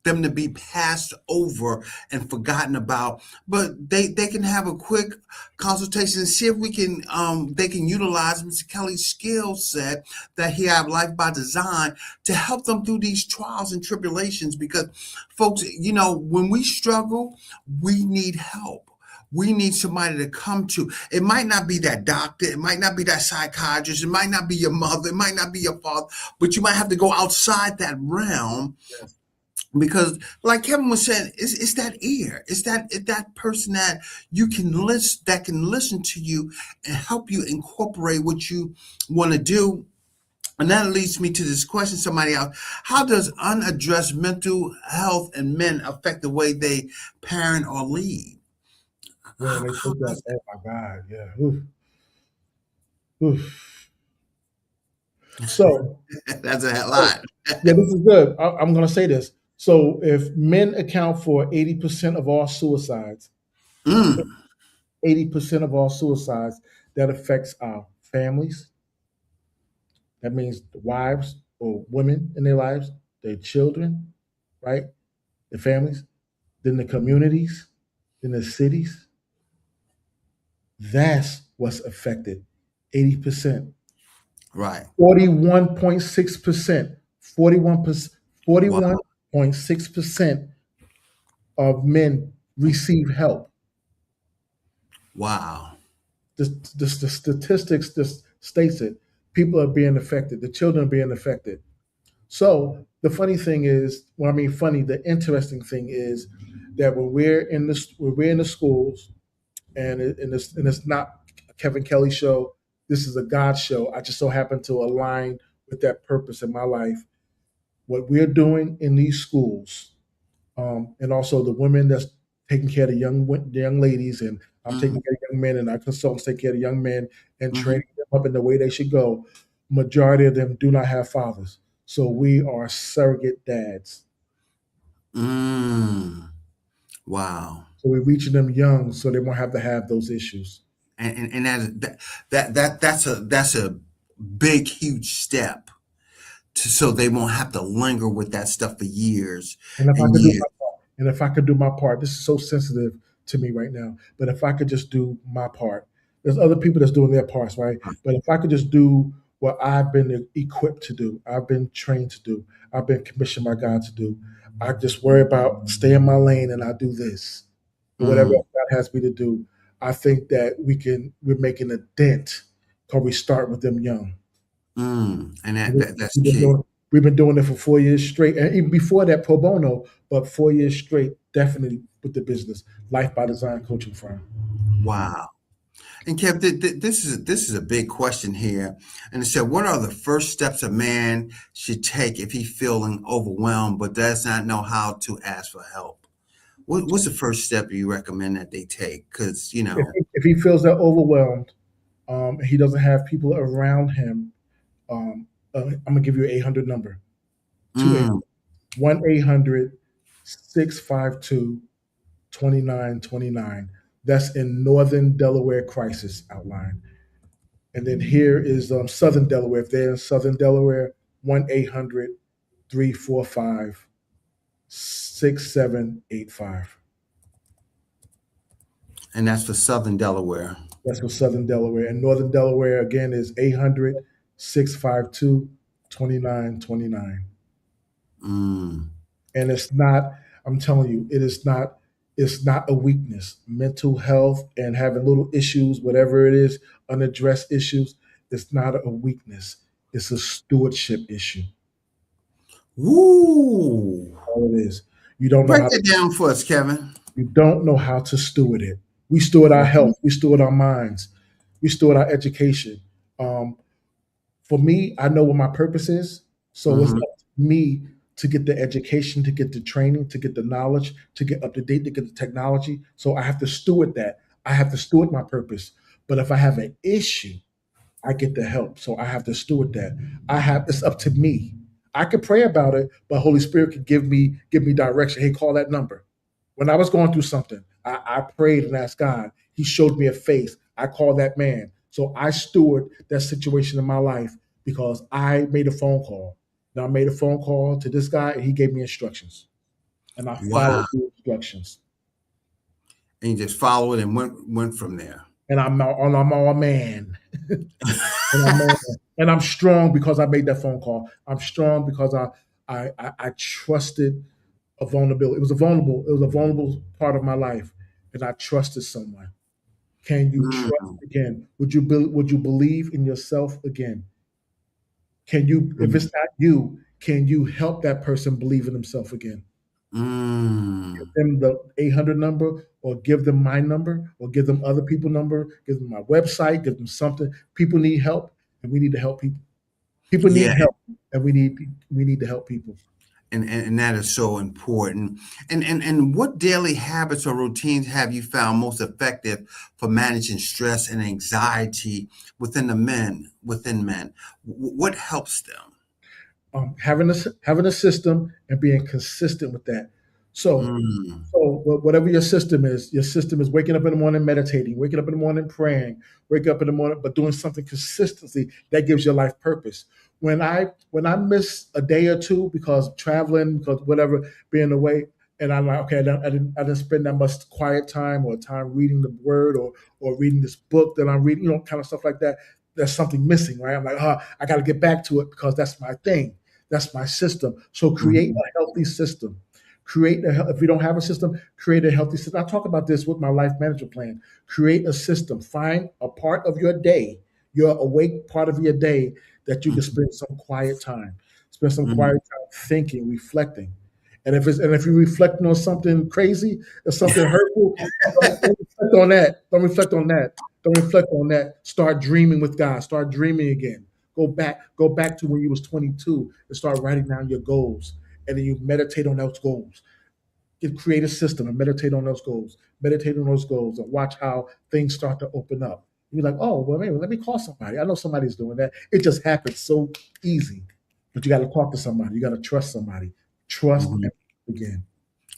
them to be passed over and forgotten about, but they can have a quick consultation and see if they can utilize Mr. Kelly's skill set that he have life by design to help them through these trials and tribulations. Because folks, when we struggle, we need help. We need somebody to come to. It might not be that doctor, it might not be that psychiatrist, it might not be your mother, it might not be your father, but you might have to go outside that realm, Yes. because like Kevin was saying, it's that ear, it's that person that you can listen to you and help you incorporate what you want to do And that leads me to this question somebody else. How does unaddressed mental health in men affect the way they parent or lead? Yeah, they How take that. does Oh my God, yeah. Oof, oof. So, that's a so lot. yeah, this is good. I'm going to say this. So, if men account for 80% of all suicides, Mm, 80% of all suicides, that affects our families. That means the wives or women in their lives, their children, right? The families, then the communities, then the cities. That's what's affected. 80%. right. 41.6%. 41%. Wow. 41.6% of men receive help. Wow. The statistics just states it. People are being affected. The children are being affected. So the funny thing is, well, I mean, funny. The interesting thing is that when we're in the schools, and it's not a Kevin Kelly show. This is a God show. I just so happen to align with that purpose in my life. What we're doing in these schools, and also the women that's taking care of the young ladies, and I'm taking Mm, care of young men, and our consultants take care of the young men and hmm training them up in the way they should go. Majority of them do not have fathers, so we are surrogate dads. mm, wow. So we're reaching them young, so they won't have to have those issues. And that's a big, huge step so they won't have to linger with that stuff for years And if I and could do years. my part, and if I could do my part, this is so sensitive to me right now. But if I could just do my part, there's other people that's doing their parts, right? But if I could just do what I've been equipped to do, I've been trained to do, I've been commissioned by God to do, I just worry about stay in my lane and I do this. Or whatever Mm, God has me to do. I think that we're making a dent because we start with them young. and that's We've been key. doing we've been doing it for 4 years straight, and even before that, pro bono. But 4 years straight, definitely with the business, Life by Design coaching firm. Wow. And Kev, this is a big question here. And it said, what are the first steps a man should take if he's feeling overwhelmed but does not know how to ask for help? What's the first step you recommend that they take? Because If he feels that overwhelmed, and he doesn't have people around him, I'm gonna give you an 800 number: two eight mm, 1-800-652-2929. That's in Northern Delaware Crisis Outline. And then here is Southern Delaware. If they're in Southern Delaware, 1-800-345-6785. and that's for Southern Delaware. That's for Southern Delaware. And Northern Delaware, again, is 800-652-2929. Mm, And it's not, I'm telling you, it's not a weakness. Mental health and having little issues, whatever it is, unaddressed issues, it's not a weakness. It's a stewardship issue. woo! All it is. You don't know Break how to that down for us, Kevin. You don't know how to steward it. We steward our health. We steward our minds. We steward our education. Um, for me, I know what my purpose is. So it's Hmm up to me to get the education, to get the training, to get the knowledge, to get up to date, to get the technology. So I have to steward that. I have to steward my purpose. But if I have an issue, I get the help. So I have to steward that. It's up to me. I could pray about it, but Holy Spirit could give me direction. Hey, call that number. When I was going through something, I prayed and asked God. He showed me a face. I called that man. So I steward that situation in my life because I made a phone call. Now I made a phone call to this guy and he gave me instructions. And I Wow. followed the instructions. And you just followed and went from there. I'm all man. And I'm strong because I made that phone call. I'm strong because I trusted a vulnerability. It was a vulnerable part of my life, and I trusted someone. Can you trust Mm, again? Would you believe in yourself again? Can you, if it's mm, not you, can you help that person believe in himself again? Give mm, them the 800 number, or give them my number, or give them other people number, give them my website, give them something. People need help, and we need to help people. People need Yeah, help, and we need to help people. and that is so important. And what daily habits or routines have you found most effective for managing stress and anxiety within men? What helps them? Having a system and being consistent with that. So, Mm, whatever your system is waking up in the morning meditating, waking up in the morning praying, wake up in the morning, but doing something consistently that gives your life purpose. When I miss a day or two because of traveling, because whatever, being away, and I'm like, okay, I didn't spend that much quiet time or time reading the word or reading this book that I'm reading, kind of stuff like that. There's something missing, right? I'm like, I got to get back to it because that's my thing. That's my system. So create mhm, a healthy system. If you don't have a system, create a healthy system. I talk about this with my life management plan. Create a system. Find a part of your day, your awake part of your day, that you can mhm, spend some quiet time. Spend some quiet mhm. time thinking, reflecting. And if you're reflecting on something crazy or something hurtful, don't reflect on that. Don't reflect on that. Don't reflect on that. Start dreaming with God. Start dreaming again. Go back to when you was 22 and start writing down your goals. And then you meditate on those goals. Create a system and meditate on those goals. Meditate on those goals and watch how things start to open up. You're like, oh, well, maybe let me call somebody. I know somebody's doing that. It just happens so easy. But you got to talk to somebody. You got to trust somebody. Trust Mhm. and begin.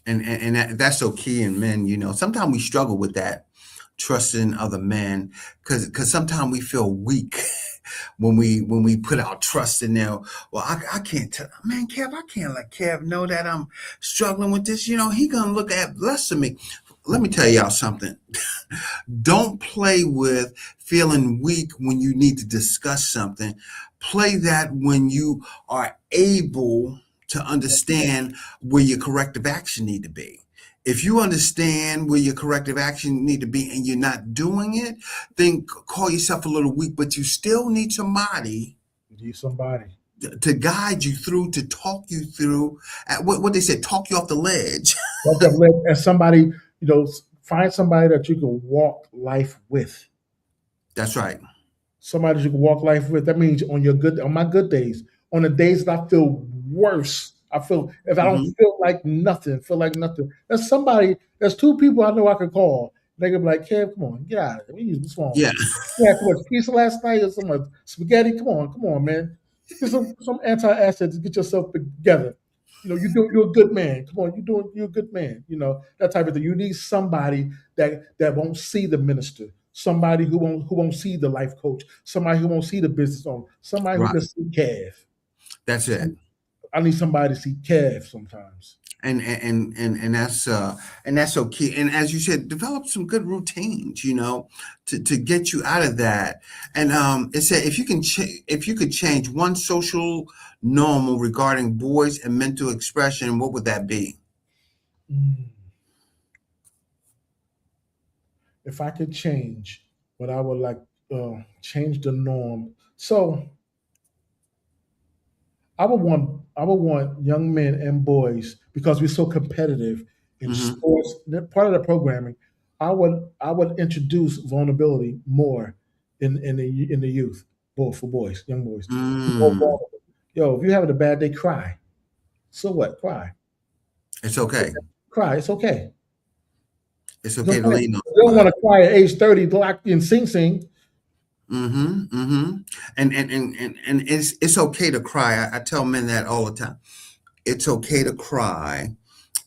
And that's so key in men. Sometimes we struggle with that, trusting other men, because sometimes we feel weak when we put our trust in there. Well, I can't tell, man, Kev, I can't let Kev know that I'm struggling with this. He gonna look at less of me. Let me tell y'all something. Don't play with feeling weak when you need to discuss something. Play that when you are able to understand where your corrective action need to be. If you understand where your corrective action need to be and you're not doing it, then call yourself a little weak, but you still need somebody You need somebody. to guide you through, to talk you through. What they said, talk you off the ledge. And somebody, find somebody that you can walk life with. That's right. Somebody you can walk life with. That means on my good days, on the days that I feel worse, if I don't Hmm. feel like nothing. There's two people I know I can call. They can be like, Kev, come on, get out of here. What's wrong with Yeah, you? You had too much pizza last night or some spaghetti. Come on, man. Get some antacid to get yourself together. You're a good man. Come on, you're a good man. That type of thing. You need somebody that won't see the minister, somebody who won't see the life coach, somebody who won't see the business owner, somebody who right. can see Kev. That's it. I need somebody to see Kev sometimes. And that's so key. And as you said, develop some good routines, to get you out of that. And it said if you could change one social normal regarding boys and mental expression, what would that be? Mm. If I could change what I would like, change the norm. So I would want young men and boys, because we're so competitive in Hmm. sports. Part of the programming, I would introduce vulnerability more in the youth, both for boys, young boys. Be more Mm, vulnerable. Yo, if you're having a bad day, cry. So what? Cry. it's okay. Cry. It's okay. It's It's okay to okay. lean on You don't want somebody. to cry at age 30, locked in Sing Sing. Hmm. Hmm. And it's okay to cry. I tell men that all the time. It's okay to cry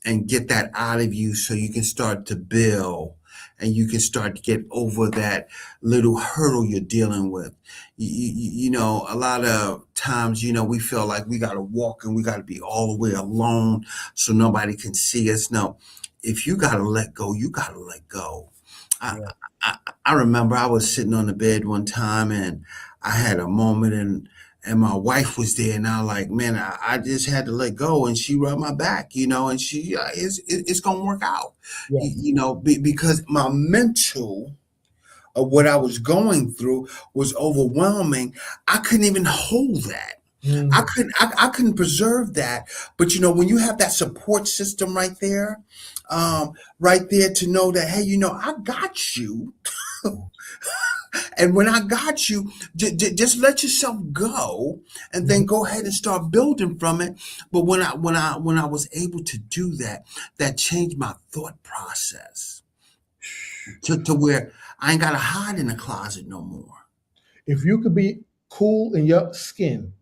and get that out of you so you can start to build and you can start to get over that little hurdle you're dealing with. A lot of times, we feel like we got to walk and we got to be all the way alone so nobody can see us. No, if you got to let go, you got to let go. I, Yeah. I remember I was sitting on the bed one time and I had a moment and my wife was there and I was like, man, I just had to let go and she rubbed my back, and she it's gonna work out, Yes. because my mental of what I was going through was overwhelming. I couldn't even hold that. I Mm. couldn't I, I couldn't preserve that. But when you have that support system right there to know that, hey, I got you. And when I got you, just let yourself go, and then Mhm. go ahead and start building from it. But when I was able to do that, that changed my thought process to where I ain't gotta hide in the closet no more. If you could be cool in your skin,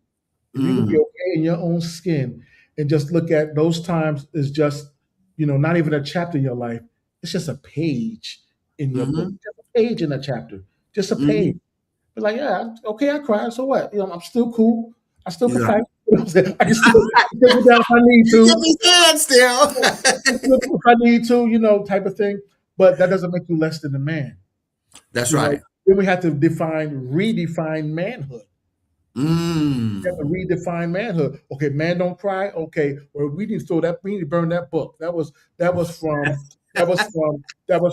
if you could be Mm, okay in your own skin, and just look at those times as just, not even a chapter in your life, it's just a page in your book, mm-hmm, just a page in a chapter, just a page. mm-hmm. But like, yeah, okay, I cried, so what? I'm still cool. I still can You're fight. right. You know what I'm saying? I can still go down if I need You give to. me hands still. If I need to, type of thing. But that doesn't make you less than a man. That's You know, right. then we have to redefine manhood. You have to Mm, redefine manhood. Okay, man don't cry. Okay, well we need to throw that. We need to burn that book. That was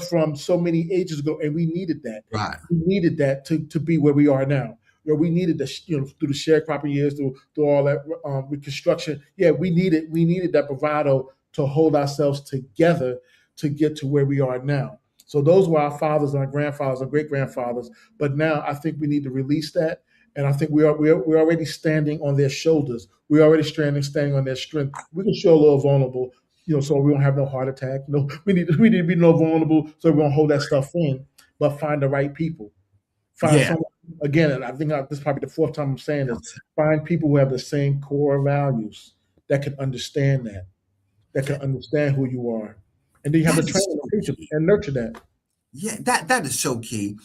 from so many ages ago, and we needed that. right. We needed that to be where we are now. We needed the through the sharecropping years, through all that reconstruction. Yeah, we needed that bravado to hold ourselves together to get to where we are now. So those were our fathers and our grandfathers and great grandfathers. But now I think we need to release that, and I think we're already standing on their shoulders. We're already standing on their strength. We can show a little vulnerable, so we don't have no heart attack. We need to be no vulnerable, so we won't hold that stuff in. But find the right people. Find Yeah. someone again, and I think this is probably the fourth time I'm saying this. Find people who have the same core values that can understand that can understand who you are, and then you have to That train is and so teach them key. and nurture that. Yeah, that is so key.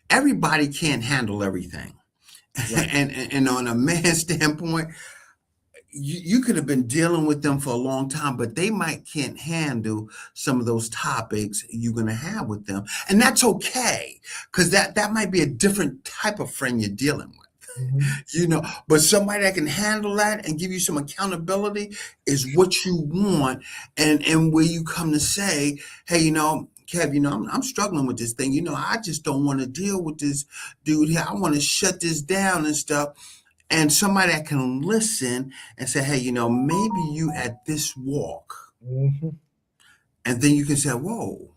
Everybody can't handle everything. Right. And on a man's standpoint, you could have been dealing with them for a long time, but they might can't handle some of those topics you're gonna have with them. And that's okay, because that might be a different type of friend you're dealing with. Mhm. But somebody that can handle that and give you some accountability is what you want. And where you come to say, hey, Kev, I'm struggling with this thing. I just don't want to deal with this dude here. I want to shut this down and stuff. And somebody that can listen and say, hey, maybe you at this walk. Mhm. And then you can say, whoa,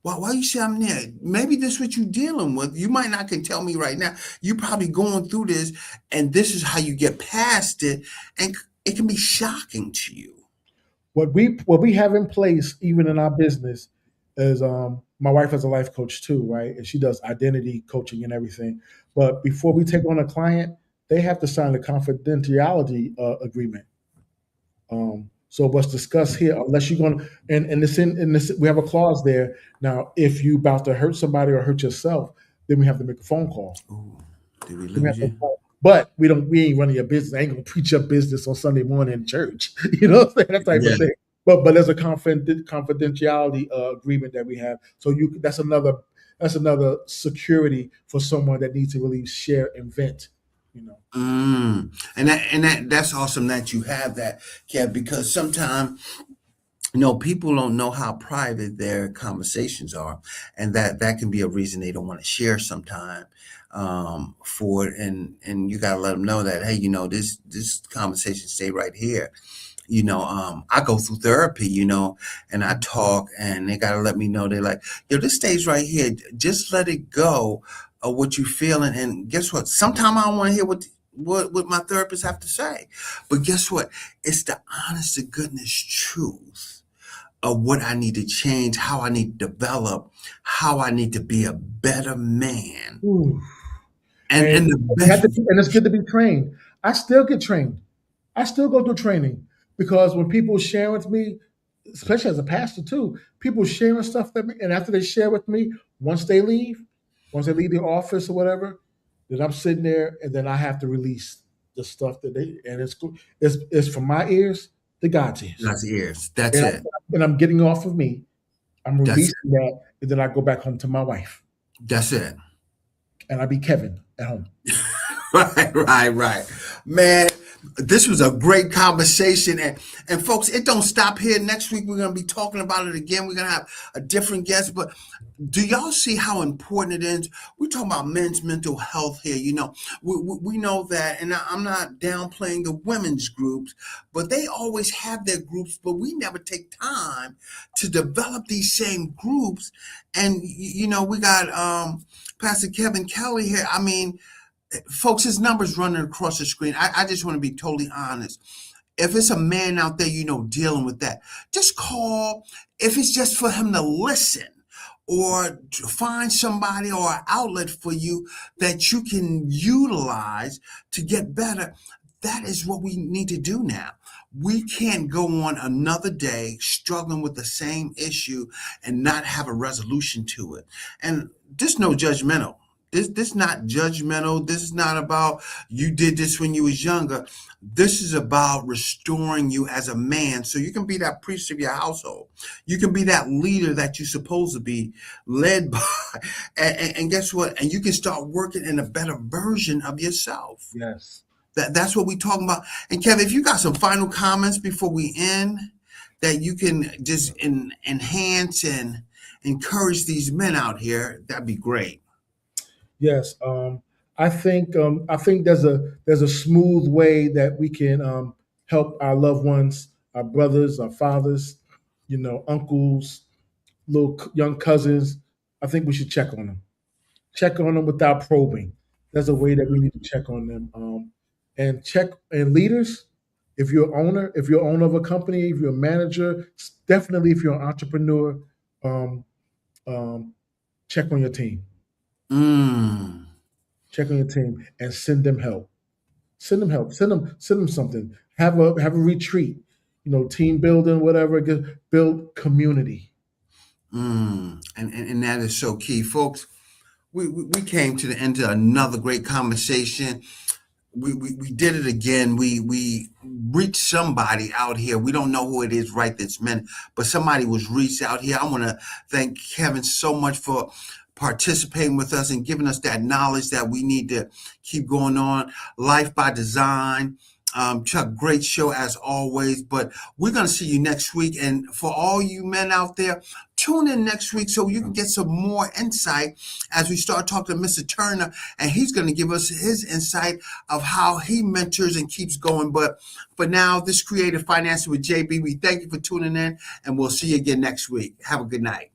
why you say I'm there? Maybe this is what you're dealing with. You might not can tell me right now. You're probably going through this, and this is how you get past it. And it can be shocking to you. What we have in place, even in our business, is my wife is a life coach too, right? And she does identity coaching and everything. But before we take on a client, they have to sign a confidentiality agreement. So what's discussed here, unless you're going to, and this in this, we have a clause there. Now, if you about to hurt somebody or hurt yourself, then we have to make a phone call. Ooh, did we We lose have to you? call. But we ain't running your business. I ain't gonna preach your business on Sunday morning in church. You know what I'm saying? That type Yeah. of thing. But there's a confidentiality agreement that we have. So that's another security for someone that needs to really share and vent. You know. And that's awesome that you have that, Kev, because sometimes people don't know how private their conversations are, and that can be a reason they don't want to share sometime for it. And you got to let them know that, hey, this conversation stay right here. I go through therapy, and I talk, and they got to let me know. They're like, this stays right here. Just let it go of what you're feeling. And guess what? Sometimes I don't want to hear what my therapist have to say. But guess what? It's the honest to goodness truth of what I need to change, how I need to develop, how I need to be a better man. Ooh. And the best. And it's good to be trained. I still get trained. I still go through training because when people share with me, especially as a pastor too, people sharing stuff that me, and after they share with me, once they leave the office or whatever, then I'm sitting there and then I have to release the stuff that they and it's from my ears to God's ears, God's ears. That's and, it. I'm getting off of me. I'm That's releasing that, and then I go back home to my wife, that's it. and I be Kevin at home. Right, right, right. Man, This was a great conversation, and folks, it don't stop here. Next week we're going to be talking about it again. We're going to have a different guest, but do y'all see how important it is? We're talking about men's mental health here. You know, we know that, and I'm not downplaying the women's groups, but they always have their groups, but we never take time to develop these same groups. And you know, we got Pastor Kevin Kelly here. I mean, folks, his numbers running across the screen. I just want to be totally honest. If it's a man out there, you know, dealing with that, just call. If it's just for him to listen or to find somebody or an outlet for you that you can utilize to get better, that is what we need to do now. We can't go on another day struggling with the same issue and not have a resolution to it. And this no judgmental. This not judgmental. This is not about you did this when you was younger. This is about restoring you as a man so you can be that priest of your household. You can be that leader that you're supposed to be led by. And guess what? And you can start working in a better version of yourself. Yes. That's what we're talking about. And Kevin, if you got some final comments before we end that you can just enhance and encourage these men out here, that'd be great. Yes, I think there's a smooth way that we can help our loved ones, our brothers, our fathers, uncles, young cousins. I think we should check on them. Check on them without probing. There's a way that we need to check on them, and check and leaders. If you're owner of a company, if you're a manager, definitely if you're an entrepreneur, um, um, check on your team. Mm. Check on your team and send them help. Send them help. Send them something. Have a retreat. Team building, whatever. Build community. And that is so key, folks. We came to the end of another great conversation. We did it again. We reached somebody out here. We don't know who it is right this minute, but somebody was reached out here. I want to thank Kevin so much for participating with us and giving us that knowledge that we need to keep going on. Life by Design. Chuck, great show as always, but we're going to see you next week. And for all you men out there, tune in next week so you can get some more insight as we start talking to Mr. Turner, and he's going to give us his insight of how he mentors and keeps going. But for now, this Creative Financing with JB, we thank you for tuning in, and we'll see you again next week. Have a good night.